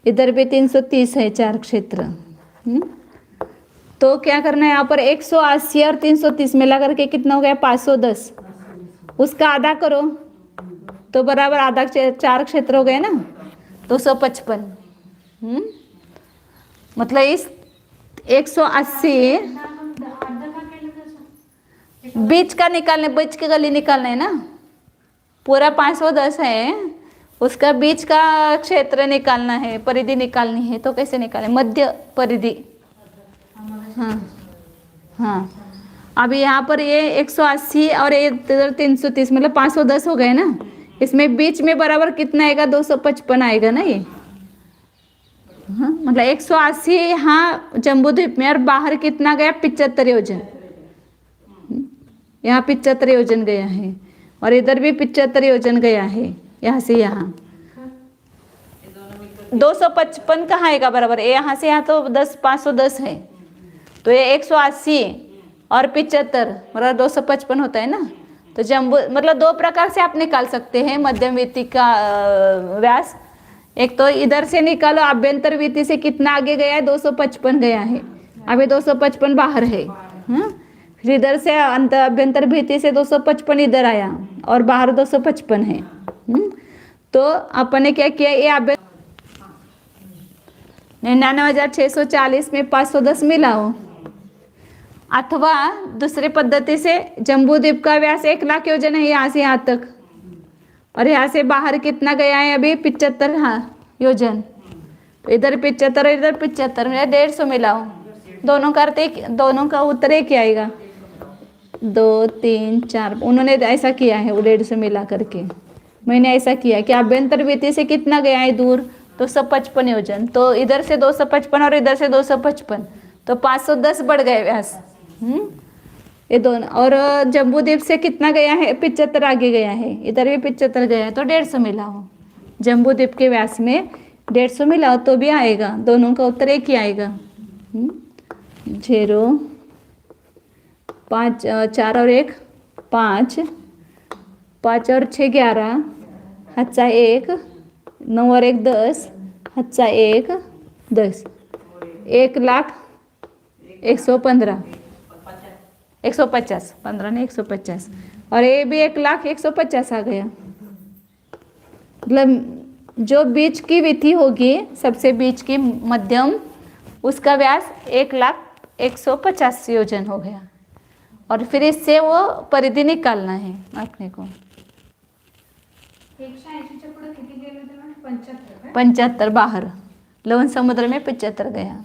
इधर भी 330 है, 4 क्षेत्र। तो क्या करना है यहाँ पर? 180 और 330 मिला करके कितना हो गया? 510। उसका आधा करो तो बराबर आधा 4 क्षेत्र हो गए ना, 255। मतलब इस 180 बीच का निकालने, बीच की गली निकालना है ना। पूरा 510 है, उसका बीच का क्षेत्र निकालना है, परिधि निकालनी है, तो कैसे निकालें? मध्य परिधि। हाँ हाँ, अभी यहाँ पर ये 180 और ये 330 मतलब 510 हो गए ना। इसमें बीच में बराबर कितना आएगा? 255 आएगा ना ये। हाँ, मतलब 180 यहाँ जम्बूद्वीप में, और बाहर कितना गया? 75 योजन। यहाँ 75 योजन गया है, और इधर भी 75 योजन गया है, यहाँ से यहाँ 255 कहाँ आएगा बराबर? यहाँ से यहाँ तो 510 है, तो ये 180 और 75 मतलब 255 होता है ना। तो जम्बू मतलब दो प्रकार से आप निकाल सकते हैं मध्यम वित्ती का व्यास। एक तो इधर से निकालो, आभ्यंतर वित्ती से कितना आगे गया है? 255 गया है, अभी 255 बाहर है। फिर इधर से आभ्यंतर वित्ती से 255 इधर आया, और बाहर 255 है। तो अपन ने क्या किया? ये 99,640 में 510 मिलाओ, अथवा दूसरी पद्धति से जम्बूद्वीप का व्यास 1 लाख योजन है यहाँ से यहाँ तक, और यहाँ से बाहर कितना गया है? अभी 75 योजन। तो इधर 75 और इधर 75 में 150 मिलाओ, दोनों करते दोनों का उत्तर एक ही आएगा। 2 3 4 उन्होंने ऐसा किया है, वो 150 मिला करके। मैंने ऐसा किया कि आभ्यंतर वित्ती से कितना गया है दूर? 255 योजन। तो इधर से 255 और इधर से 255, तो 510 बढ़ गए व्यास। ये दोनों। और जम्बूद्वीप से कितना गया है? 75 आगे गया है, इधर भी 75 गया है, तो 150 मिलाओ। जम्बूद्वीप के व्यास में 150 मिलाओ तो भी आएगा, दोनों का उत्तर एक ही आएगा। 0 5 4 और 1 5, 5 और 6 11, हातचा 1, 9 और 1 10, हातचा 1 10, 1,01,115 150, 15 ने 150, और ये भी 1,01,150 आ गया। मतलब जो बीच की विधि होगी, सबसे बीच की मध्यम, उसका व्यास 1,01,150 योजन हो गया, और फिर इससे वो परिधि निकालना है अपने को। 180च्या पुढे किती गेले होते मॅम? 75 75 बाहर, लवण समुद्र में 75 गया।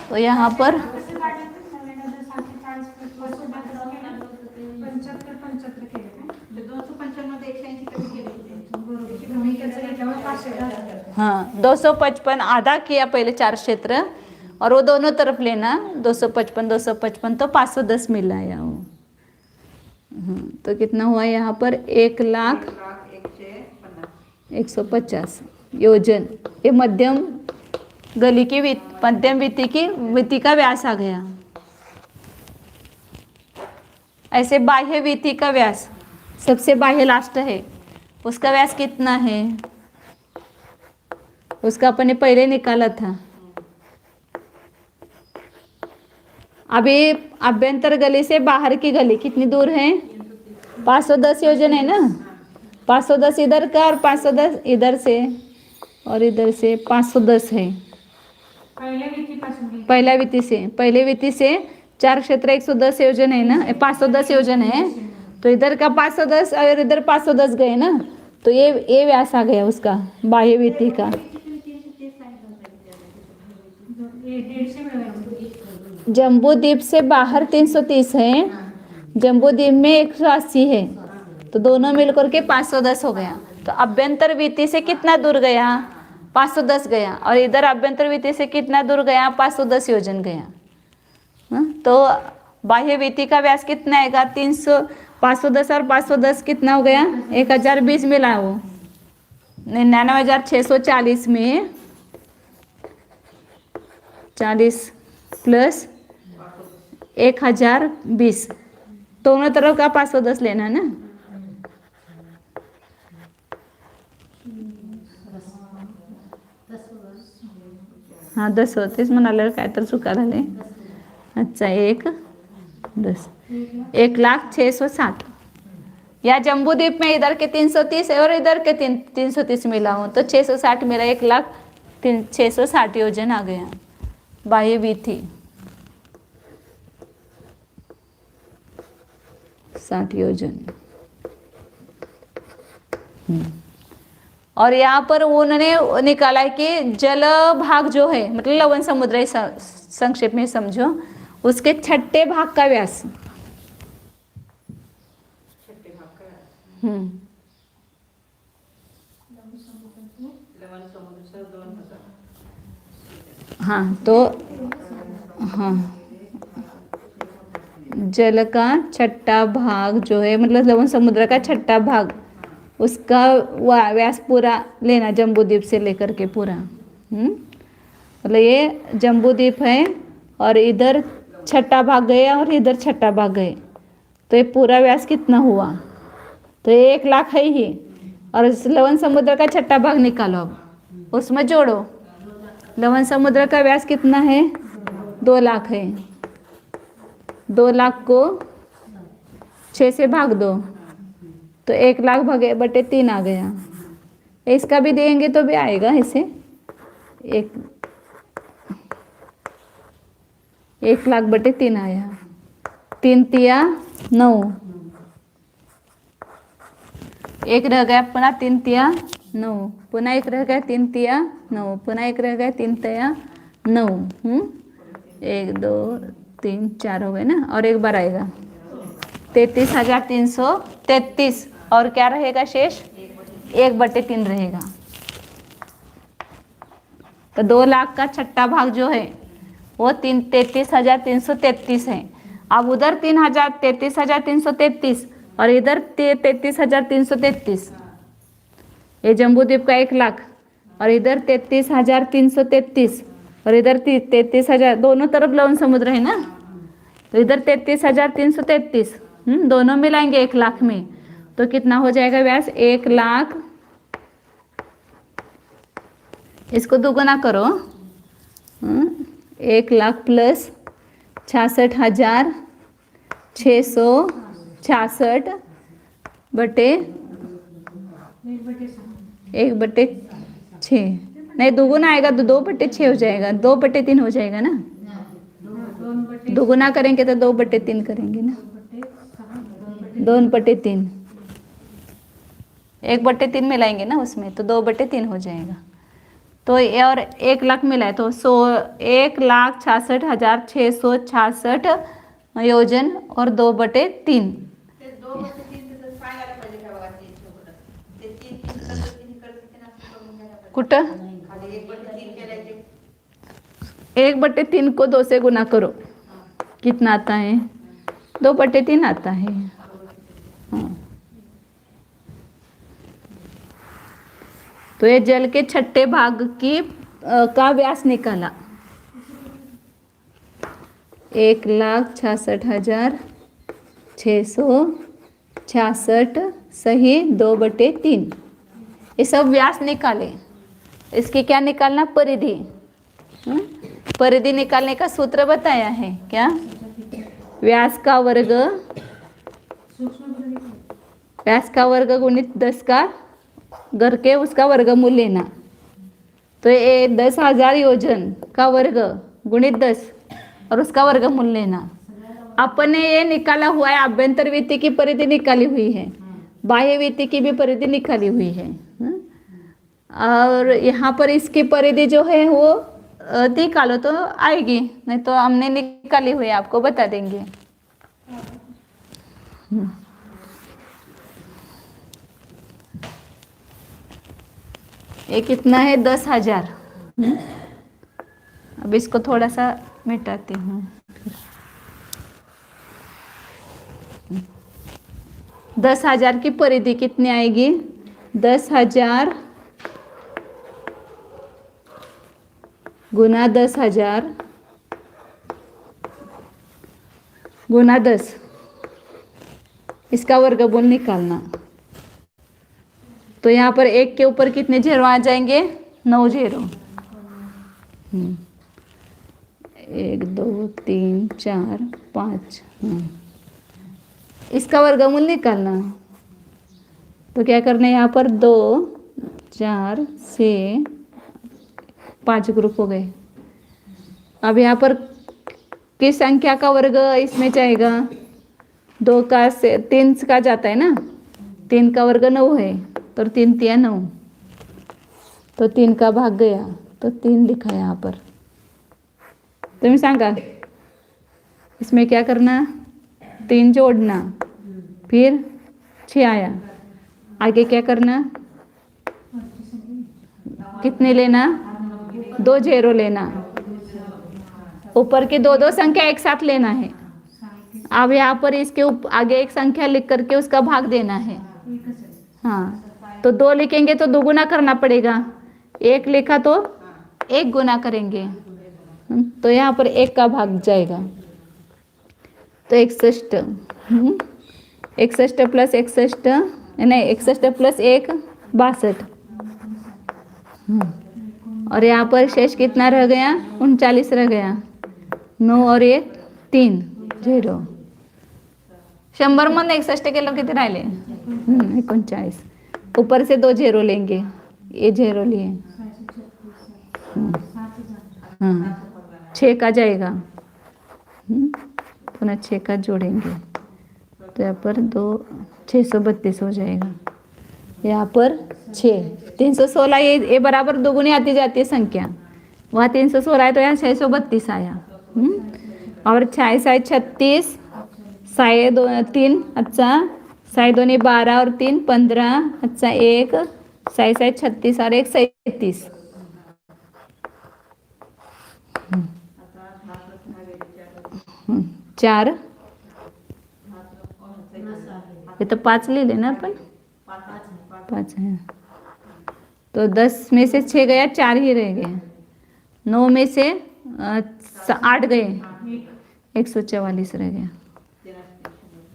तो यहाँ पर 255 हाँ 255 आधा किया पहले 4 क्षेत्र, और वो दोनों तरफ लेना 255 तो 510 मिला है वो। तो कितना हुआ यहाँ पर? 1,01,150 योजन। ये मध्यम गली की मध्यम वित्ती का व्यास आ गया। ऐसे बाह्य वित्ती का व्यास, सबसे बाह्य लास्ट है, उसका व्यास कितना है? उसका अपन ने पहले निकाला था। अभी आभ्यंतर गली से बाहर की गली कितनी दूर है? 510 योजन है ना। 510 इधर का, और 510 इधर से, और इधर से 510 है। पहले वित्ती से 4 क्षेत्र 110 योजन है ना, 510 योजन है। तो इधर का 510 और इधर 510 गए ना, तो ये व्यास आ गया उसका बाह्य वित्ती का। जम्बूद्वीप से बाहर 330 है, जम्बूद्वीप में 180 है, तो दोनों मिलकर के 510 हो गया। तो आभ्यंतर वित्ती से कितना दूर गया? 510 गया, और इधर आभ्यंतर वित्ती से कितना दूर गया? 510 योजन गया। तो बाह्य वित्ती का व्यास कितना आएगा? 510 और 510 कितना हो गया? 1020 मिला वो। 99,640 में 40 प्लस 1020, दोनों तरफ का 510 लेना ना। हाँ 10 होतेच म्हणाले, काय तर चुका झाले। अच्छा 1 10, 1,06,60। या जम्बूद्वीप में इधर के 330 है और इधर के 330 मिला हूँ, तो 660 मेरा 1,06,60 योजन आ गया बाह्य वित्ती। 60 योजन। और यहाँ पर उन्होंने निकाला है कि जल भाग जो है, मतलब लवण समुद्र है, संक्षेप में समझो, उसके छठे भाग का व्यास। हाँ तो हाँ, जल का छठा भाग जो है, मतलब लवण समुद्र का छठा भाग, उसका व्यास पूरा लेना, जम्बूद्वीप से लेकर के पूरा। मतलब ये जम्बूद्वीप है और इधर छठा भाग गया और इधर छठा भाग गए, तो ये पूरा व्यास कितना हुआ? तो ये 1 लाख है ही। और इस लवण समुद्र का छठा भाग निकालो, अब उसमें जोड़ो। लवण समुद्र का व्यास कितना है? 2 लाख है। 2 लाख को 6 से भाग दो तो 1 लाख भागे बटे 3 आ गया। इसका भी देंगे तो भी आएगा ऐसे, 1 लाख बटे 3 आया। 3 तिया 9, 1 रह गया, पुनः 3 तिया 9, पुनः 1 रह गया, 3 तिया 9, पुनः 1 रह गया, 3 तिया 9। 1 2 3 4 हो गए ना, और एक बार आएगा 33,333, और क्या रहेगा शेष? 1/3 रहेगा। तो 2 लाख का छठा भाग जो है वो 33,333 है। अब उधर 33,333 और इधर 33,333। ये जम्बूद्वीप का 1 लाख और इधर 33,333 और इधर 33,000, दोनों तरफ लवण समुद्र है ना, तो इधर 33,333, दोनों मिलाएंगे 1 लाख में, तो कितना हो जाएगा व्यास? 1 लाख, इसको दुगुना करो, 1 लाख प्लस 66,666 बटे 1/6, नहीं दुगुना आएगा तो 2/6 हो जाएगा, 2/3 हो जाएगा ना। दुगुना करेंगे तो 2/3 करेंगे ना, 2/3, 1/3 मिलाएंगे ना उसमें, तो 2/3 हो जाएगा। तो ये और 1 लाख मिलाए तो 1,66,666 योजन और 2/3। कुठं 1/3 को 2 से गुना करो, कितना आता है? 2/3 आता है। हाँ। तो ये जल के छठे भाग की का व्यास निकाला, 1,66,666 सही 2/3, ये सब व्यास निकाले। इसकी क्या निकालना? परिधि। परिधि निकालने का सूत्र बताया है क्या? व्यास का वर्ग, व्यास का वर्ग गुणित 10 का करके उसका वर्गमूल लेना। तो ये 10,000 योजन का वर्ग गुणित 10 और उसका वर्गमूल लेना। अपन ने ये निकाला हुआ है, आभ्यंतर वृत्ति की परिधि निकाली हुई है, बाह्य वृत्ति की भी परिधि निकाली हुई है। और यहाँ पर इसकी परिधि जो है वो निकालो तो आएगी, नहीं तो हमने निकाली हुई है, आपको बता देंगे। ये कितना है? 10,000। अब इसको थोड़ा सा मिटाती हूँ। 10,000 की परिधि कितनी आएगी? 10,000 गुना 10,000 गुना 10, इसका वर्गमूल निकालना। तो यहाँ पर 1 के ऊपर कितने जीरो आ जाएंगे? 9 जीरो। 1 2 3 4 5। इसका वर्गमूल निकालना। तो क्या करना है यहाँ पर? 2 4 6 5 ग्रुप हो गए। अब यहाँ पर किस संख्या का वर्ग इसमें जाएगा? 2 का से 3 का जाता है ना, 3 का वर्ग 9 है, तो 3 तिया 9, तो 3 का भाग गया, तो 3 लिखा है यहाँ पर। तुम्हें सांगा इसमें क्या करना, 3 जोड़ना, फिर 6 आया, आगे क्या करना, कितने लेना, 2 0 लेना, ऊपर की 2 संख्या एक साथ लेना है। अब यहाँ पर इसके आगे एक संख्या लिख करके उसका भाग देना है। हाँ, तो 2 लिखेंगे तो दोगुना करना पड़ेगा, 1 लिखा तो 1 गुना करेंगे, तो यहाँ पर 1 का भाग जाएगा, तो 61, 61 प्लस 61 नहीं 61 प्लस 1 62, और यहाँ पर शेष कितना रह गया, 39 रह गया, 9 और 1 3 0, 100 मन 61 किलो किती राहिले, 39, ऊपर से 2 0 लेंगे, ये 0 लिए, हाँ 6 का जाएगा, पुनः 6 का जोड़ेंगे, तो यहाँ पर 2 632 हो जाएगा, यहाँ पर 6 316, ये बराबर दोगुनी आती जाती है संख्या, वहाँ 316 है तो यहाँ 632 आया, और 6 साय 36, साय 3 अच्छा, साय 2 12 और 3 15, अच्छा 1 साय 36 और 1 37, 4, ये तो 5 ले लेना अपन, 5 है, तो 10 में से 6 गया, 4 ही रह गए, 9 में से 8 गए, 144 रह गया,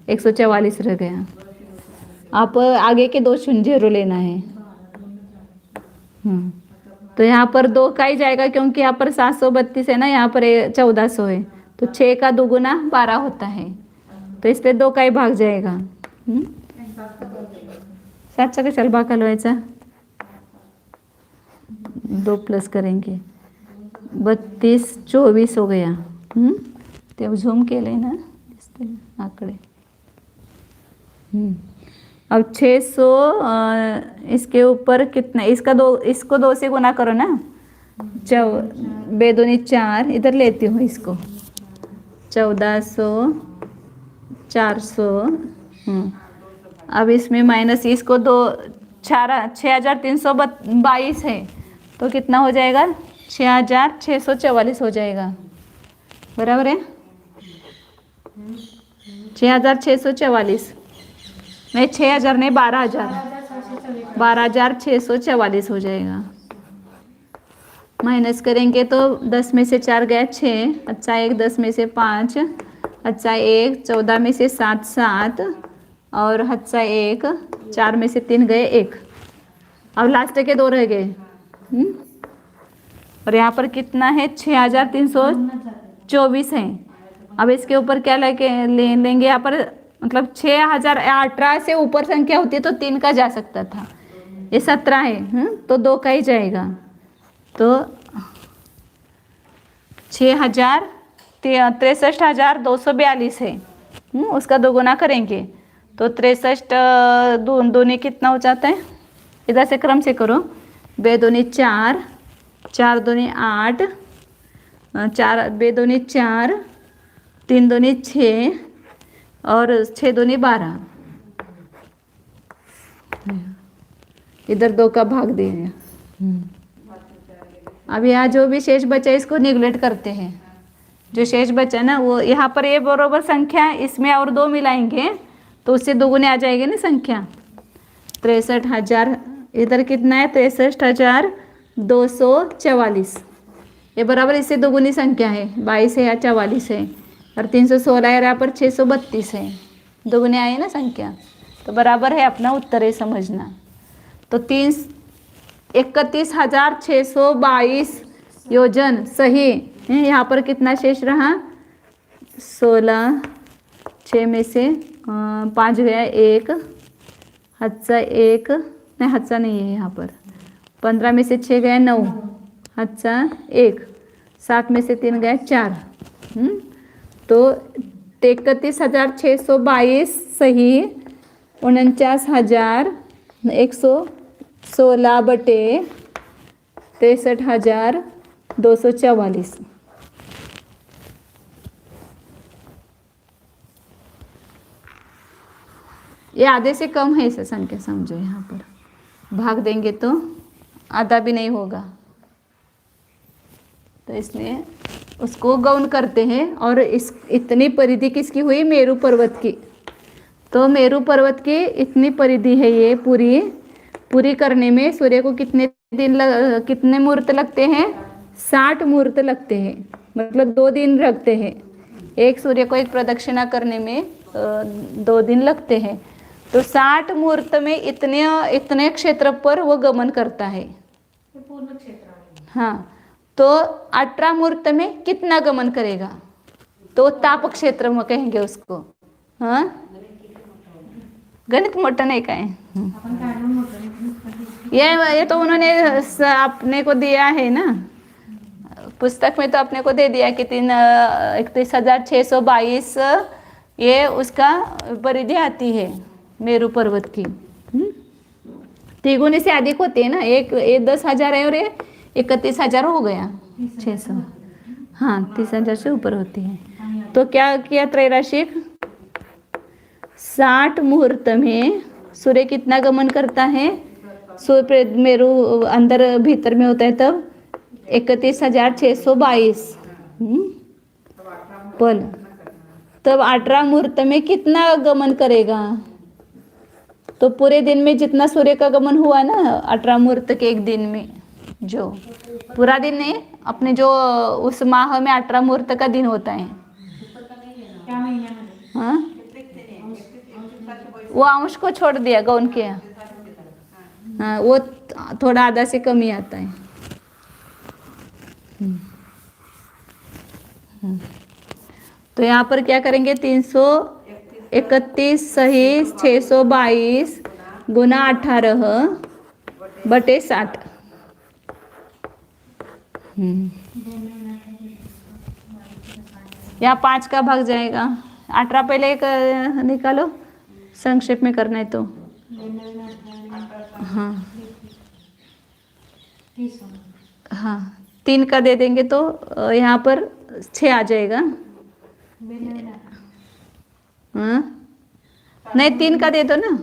144 रह गया। आप आगे के 2 0 लेना है, तो यहाँ पर 2 का ही जाएगा, क्योंकि यहाँ पर 732 है ना, यहाँ पर 1400 है, तो 6 का दोगुना 12 होता है, तो इस पे 2 का ही भाग जाएगा। 7चा कशाला भाग घालवायचा, 2 प्लस करेंगे, 32 24 हो गया, ते झूम केलंय ना आंकड़े। अब 600 इसके ऊपर कितना, इसको 2 से गुना करो ना, 2 4, इधर लेती हूँ इसको, 1400 400, अब इसमें माइनस इसको 6322 है, तो कितना हो जाएगा, 6644 हो जाएगा, बराबर है, 6644 नहीं 6000 नहीं 12644 हो जाएगा। माइनस करेंगे तो 10 में से 4 गया 6, अच्छा 1 10 में से 5, अच्छा 1 14 में से 7 7, और अच्छा 1 4 में से 3 गए 1, अब लास्ट के 2 रह गए, और यहाँ पर कितना है 6324 है। अब इसके ऊपर क्या लेंगे, यहाँ पर मतलब 6018 से ऊपर संख्या होती है तो 3 का जा सकता था, ये 17 है, तो 2 का ही जाएगा, तो 63,242 है, उसका दोगुना करेंगे तो 63 दूनी कितना हो जाता है, इधर से क्रम से करो, 2 दूनी 4, 4 दूनी 8, 4 2 दूनी 4, 3 दूनी 6 और 6 दूनी 12, इधर 2 का भाग देंगे। अब यहाँ जो भी शेष बचा इसको निगलेक्ट करते हैं, जो शेष बचा ना वो यहाँ पर ये बराबर संख्या, इसमें और 2 मिलाएंगे तो उससे दोगुने आ जाएगी ना संख्या, 63,000, इधर कितना है 63,244, ये बराबर इससे दोगुनी संख्या है, 22 है या 44 है, और 316 है, यहाँ पर 632 है, दोगुने आए ना संख्या, तो बराबर है अपना उत्तर है समझना। तो 31,622 योजन सही है। यहाँ पर कितना शेष रहा, 16, 6 में से 5 गया 1, हत्सा 1 नहीं, हत्सा नहीं है यहाँ पर, 15 में से 6 गया 9, हत्सा 1, 7 में से 3 गया 4, तो 31,622 सही 49,116 बटे 63,244। ये आधे से कम है इसे संख्या, समझो यहाँ पर भाग देंगे तो आधा भी नहीं होगा, तो इसलिए उसको गौण करते हैं। और इस इतनी परिधि किसकी हुई? मेरू पर्वत की। तो मेरू पर्वत की इतनी परिधि है ये पूरी करने में सूर्य को कितने मुहूर्त लगते हैं? 60 मुहूर्त लगते हैं, मतलब 2 दिन लगते हैं। एक सूर्य को एक प्रदक्षिणा करने में 2 दिन लगते हैं। तो 60 मुहूर्त में इतने क्षेत्र पर वो गमन करता है। पूर्ण क्षेत्र। हाँ, तो 18 मुहूर्त में कितना गमन करेगा? तो ताप क्षेत्र में कहेंगे उसको। हाँ, गणित मोटा नहीं का है। ये तो उन्होंने अपने को दिया है ना, पुस्तक में तो अपने को दे दिया कि 31,622 ये उसका परिधि आती है मेरू पर्वत की। तिगुने से अधिक होती है ना, एक 10,000 है और ये 31,000 हो गया 600। हाँ, 30,000 से ऊपर होती है। तो क्या किया त्रैराशिक? 60 मुहूर्त में सूर्य कितना गमन करता है? सूर्य मेरू अंदर भीतर में होता है तब 31,622 पल। तब 18 मुहूर्त में कितना गमन करेगा? तो पूरे दिन में जितना सूर्य का गमन हुआ ना 18 मुहूर्त के एक दिन में, जो पूरा दिन नहीं, अपने जो उस माह में 18 मुहूर्त का दिन होता है। क्या महीने? हाँ, वो अंश को छोड़ दिया गौण किया। हाँ, वो थोड़ा आधा से कम ही आता है। तो यहाँ पर क्या करेंगे? 331 सही 622 गुना 18 बटे 60। यहाँ 5 का भाग जाएगा। 18 पहले एक निकालो, संक्षेप में करना है तो। हाँ हाँ, 3 का दे देंगे तो यहाँ पर 6 आ जाएगा। हाँ नहीं, 3 का दे दो ना,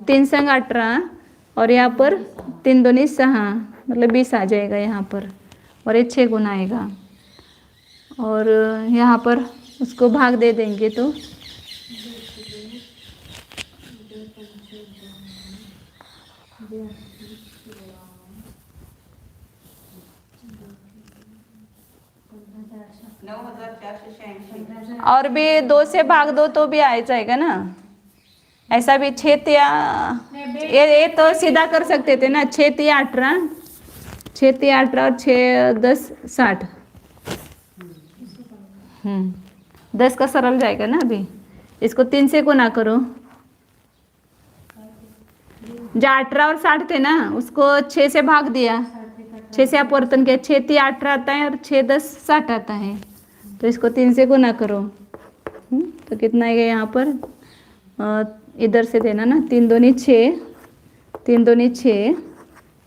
3 संग 18 और यहाँ पर 3 दूनी 6, मतलब 20 आ जाएगा यहाँ पर, और ये 6 गुना आएगा। और यहाँ पर उसको भाग दे देंगे तो और भी 2 से भाग दो तो भी आ जाएगा ना। ऐसा भी 6 या ये तो सीधा कर सकते थे ना, 6 या 18, 6 या 18 और 6 10 60। 10 का सरल जाएगा ना। अभी इसको 3 से गुना करो। जो 18 और 60 थे ना, उसको 6 से भाग दिया, 6 से अपवर्तन किया, 6 3 18 आता है और 6 10 60 आता है। तो इसको 3 से गुना करो। तो कितना आएगा यहाँ पर? इधर से देना ना, 3 दूनी 6, 3 दूनी 6,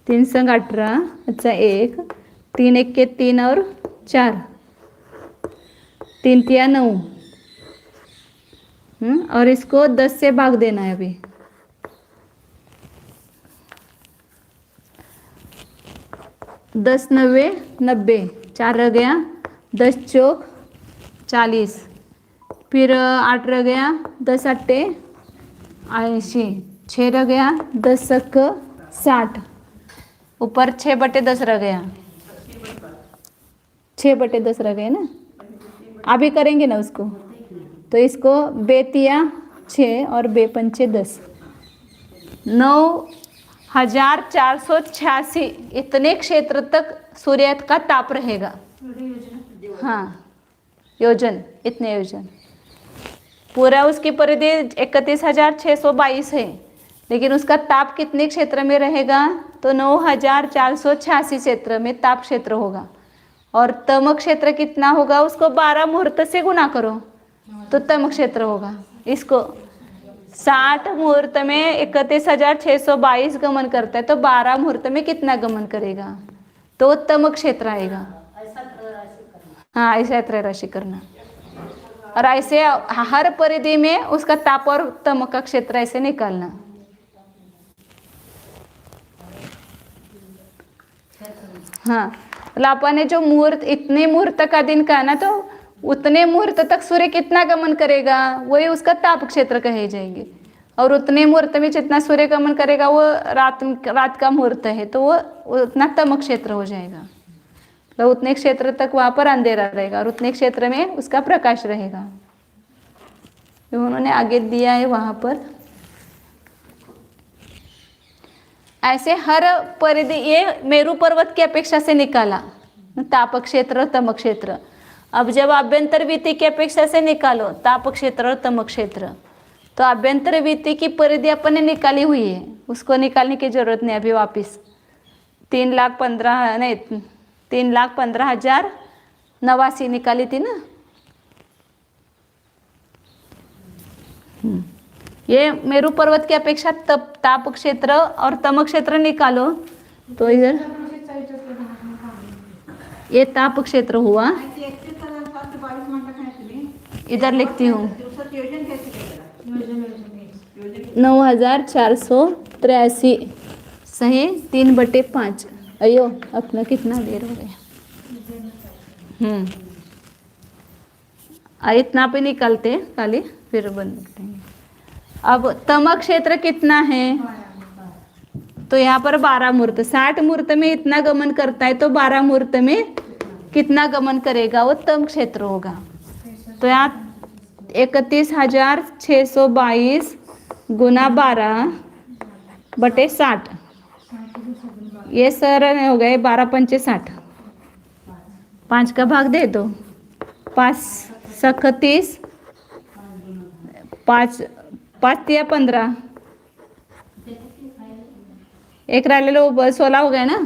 3 संग 18, अच्छा 1, 3 1 के 3 और 4, 3 तिया 9। और इसको 10 से भाग देना है अभी। 10 9 90, 4 रह गया, 10 चौक 40, फिर 8 रह गया, 10 8 80, 6 रह गया, 10 सक 60, ऊपर 6 बटे 10 रह गया, 6 बटे 10 रह गए ना। अभी करेंगे ना उसको, तो इसको बेतिया 6 और बेपंचे 10, 9,486 इतने क्षेत्र तक सूर्य का ताप रहेगा। हाँ, योजन, इतने योजन। पूरा उसकी परिधि 31,622 है, लेकिन उसका ताप कितने क्षेत्र में रहेगा? तो 9,486 क्षेत्र में ताप क्षेत्र होगा। और तम क्षेत्र कितना होगा? उसको 12 मुहूर्त से गुना करो। तो तम क्षेत्र होगा। इसको 60 मुहूर्त में 31,622 गमन करता है, तो 12 मुहूर्त में कितना गमन करेगा, तो तम क्षेत्र आएगा। हाँ, ऐसा त्रैराशि करना, और ऐसे हर परिधि में उसका ताप और तम का क्षेत्र ऐसे निकालना। हाँ, मतलब अपन ने जो मुहूर्त, इतने मुहूर्त का दिन कहा ना, तो उतने मुहूर्त तक सूर्य कितना गमन करेगा वही उसका ताप क्षेत्र कहे जाएंगे। और उतने मुहूर्त में जितना सूर्य गमन करेगा वो रात का मुहूर्त है, तो वो उतना तम क्षेत्र हो जाएगा। तो उतने क्षेत्र तक वहाँ पर अंधेरा रहेगा और उतने क्षेत्र में उसका प्रकाश रहेगा। तो उन्होंने आगे दिया है वहाँ पर ऐसे हर परिधि, ये मेरू पर्वत की अपेक्षा से निकाला ताप क्षेत्र और तम क्षेत्र। अब जब आभ्यंतर वीति की अपेक्षा से निकालो ताप क्षेत्र और तम क्षेत्र, तो आभ्यंतर वीति की परिधि अपन ने निकाली हुई है, उसको निकालने की जरूरत नहीं अभी वापिस। 3,15,089 निकाली थी ना। ये मेरू पर्वत की अपेक्षा ताप क्षेत्र और तम क्षेत्र निकालो, तो इधर ये ताप क्षेत्र हुआ। इधर लिखती हूँ 9,483 सही 3/5। अयो अपना कितना देर हो गया। इतना पे निकालते खाली, फिर बंद करेंगे। अब तम क्षेत्र कितना है, तो यहाँ पर 12 मुहूर्त, 60 मुहूर्त में इतना गमन करता है, तो 12 मुहूर्त में कितना गमन करेगा वो तम क्षेत्र होगा। तो यहाँ 31,622 गुना 12/60, ये सर हो गए 12×5 = 60। 5 का भाग दे दो, 5 × 30, 5 × 15, एक राहिलेलं 16 हो गया ना,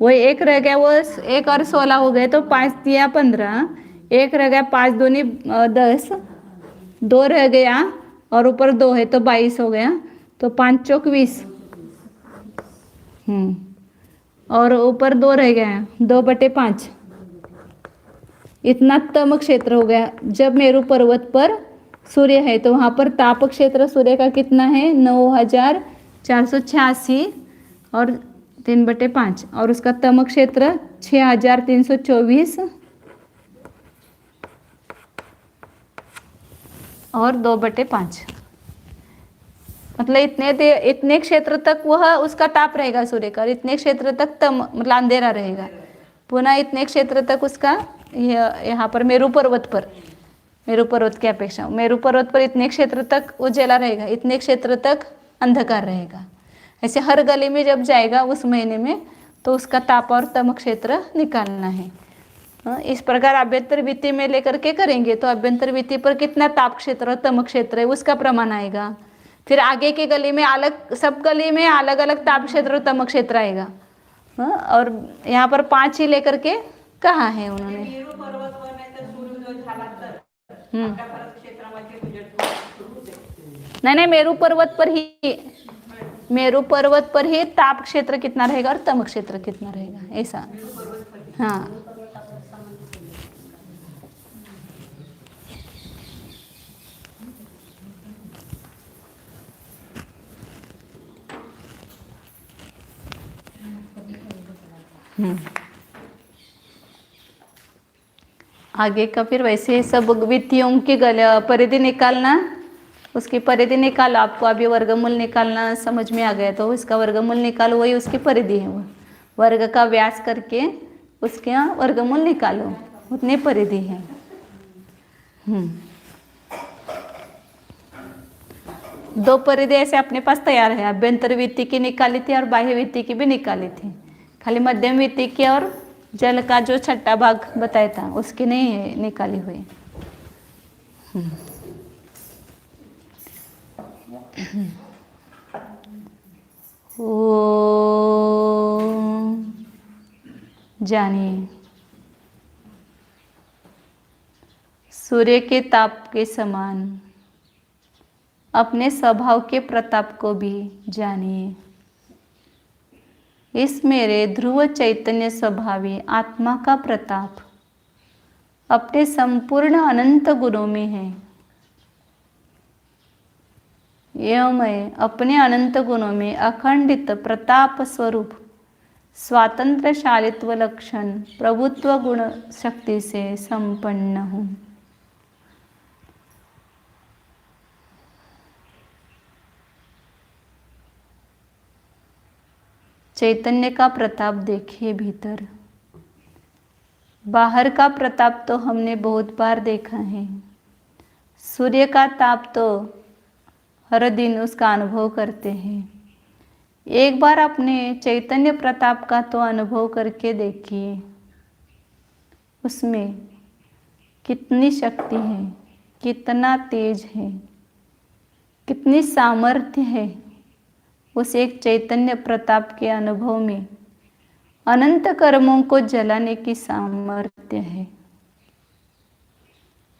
वो एक रह गया, वो एक और 16 हो गए, तो 5 × 15, एक रह गया, 5 दूनी 10, 2 रह गया और ऊपर 2 है तो 22 हो गया, तो 5 चौक 20, और ऊपर 2 रह गया 2/5, इतना तम क्षेत्र हो गया। जब मेरू पर्वत पर सूर्य है तो वहाँ पर ताप क्षेत्र सूर्य का कितना है 9,486 और 3/5, और उसका तम क्षेत्र 6,324 और 2/5, मतलब इतने क्षेत्र तक वह उसका ताप रहेगा सूर्य का, इतने क्षेत्र तक तम मतलब अंधेरा रहेगा। पुनः इतने क्षेत्र तक उसका यहाँ पर मेरू पर्वत की अपेक्षा मेरू पर्वत पर इतने क्षेत्र तक उजाला रहेगा, इतने क्षेत्र तक अंधकार रहेगा। ऐसे हर गली में जब जाएगा उस महीने में, तो उसका ताप और तम क्षेत्र निकालना है। इस प्रकार आभ्यंतर वीति में लेकर के करेंगे तो आभ्यंतर वीति पर कितना ताप क्षेत्र और तम क्षेत्र है उसका प्रमाण आएगा। फिर आगे की गली में सब गली में अलग अलग ताप क्षेत्र और तम क्षेत्र आएगा। और यहाँ पर 5 ही लेकर के कहा है उन्होंने। नहीं, मेरू पर्वत पर ही ताप क्षेत्र कितना रहेगा और तम क्षेत्र कितना रहेगा, ऐसा। हाँ, आगे का फिर वैसे सब वित्तियों की परिधि निकालना, उसकी परिधि निकालो। आपको अभी वर्गमूल निकालना समझ में आ गया, तो इसका वर्गमूल निकालो, वही उसकी परिधि है। वो वर्ग का व्यास करके उसके यहाँ वर्गमूल निकालो, उतनी परिधि है। 2 परिधि ऐसे अपने पास तैयार है। अभ्यंतर वित्ति की निकाली थी और बाह्य वित्ति की भी निकाली थी, खाली मध्यम वित्ति की और जल का जो छठा भाग बताया था उसकी नहीं है निकाली हुई। जानिए सूर्य के ताप के समान अपने स्वभाव के प्रताप को भी जानिए। इस मेरे ध्रुव चैतन्य स्वभावी आत्मा का प्रताप अपने संपूर्ण अनंत गुणों में है। यह मैं अपने अनंत गुणों में अखंडित प्रताप स्वरूप स्वातंत्रशालित्व लक्षण प्रभुत्व गुण शक्ति से संपन्न हूँ। चैतन्य का प्रताप देखिए भीतर। बाहर का प्रताप तो हमने बहुत बार देखा है। सूर्य का ताप तो हर दिन उसका अनुभव करते हैं। एक बार अपने चैतन्य प्रताप का तो अनुभव करके देखिए, उसमें कितनी शक्ति है, कितना तेज है, कितनी सामर्थ्य है। उस एक चैतन्य प्रताप के अनुभव में अनंत कर्मों को जलाने की सामर्थ्य है।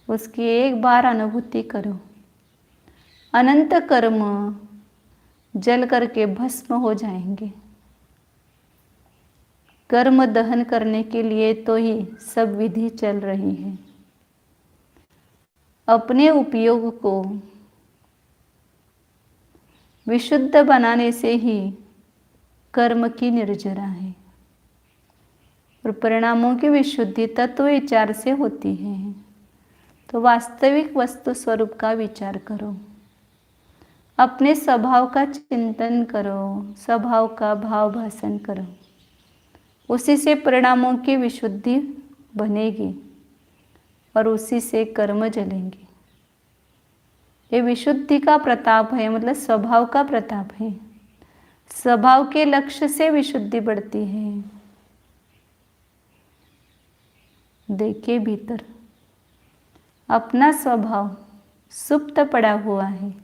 उसकी एक बार अनुभूति करो। अनंत कर्म जल करके भस्म हो जाएंगे। कर्म दहन करने के लिए तो ही सब विधि चल रही है। अपने उपयोग को विशुद्ध बनाने से ही कर्म की निर्जरा है और परिणामों की विशुद्धि तत्व विचार से होती है। तो वास्तविक वस्तु स्वरूप का विचार करो, अपने स्वभाव का चिंतन करो, स्वभाव का भाव भाषण करो। उसी से परिणामों की विशुद्धि बनेगी और उसी से कर्म जलेंगे। ये विशुद्धि का प्रताप है, मतलब स्वभाव का प्रताप है। स्वभाव के लक्ष्य से विशुद्धि बढ़ती है। देखिए भीतर अपना स्वभाव सुप्त पड़ा हुआ है।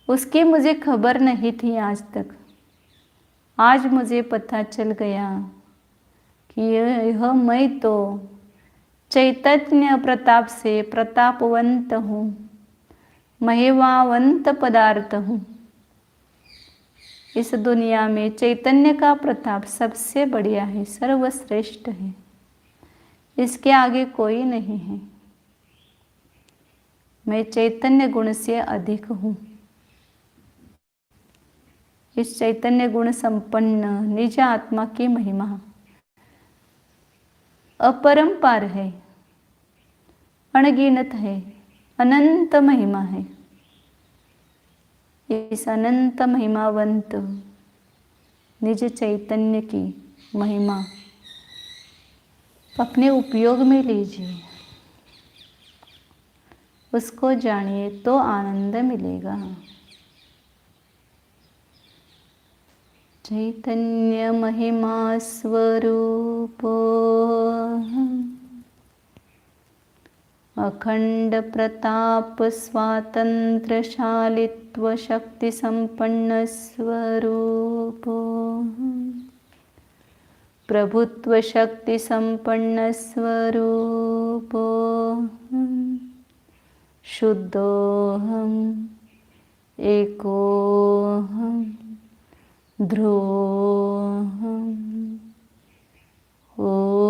उसकी मुझे खबर नहीं थी आज तक। आज मुझे पता चल गया कि यह मैं तो चैतन्य प्रताप से प्रतापवंत हूँ, महिमावंत पदार्थ हूँ। इस दुनिया में चैतन्य का प्रताप सबसे बढ़िया है, सर्वश्रेष्ठ है। इसके आगे कोई नहीं है। मैं चैतन्य गुण से अधिक हूँ। इस चैतन्य गुण संपन्न निज आत्मा की महिमा अपरंपार है, अनगिनत है, अनंत महिमा है। इस अनंत महिमावंत निज चैतन्य की महिमा अपने उपयोग में लीजिए, उसको जानिए तो आनंद मिलेगा। चैतन्य महिमा स्वरूप अखंड प्रताप स्वातंत्रशालित्व शक्ति संपन्न स्वरूप प्रभुत्व शक्ति संपन्न स्वरूप शुद्धोहम एकोहम ध्रुवोहम ओम।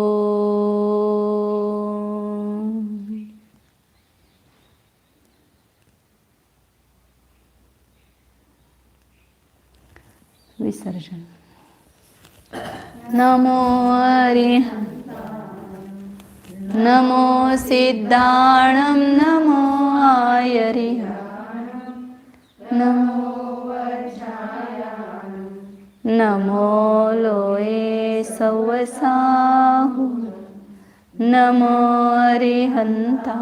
विसर्जन। नमो अरिहंत, नमो सिद्धाणं, नमो आयरिहंत, नमो नमो लोये सवसाहु, नमो अरिहंता।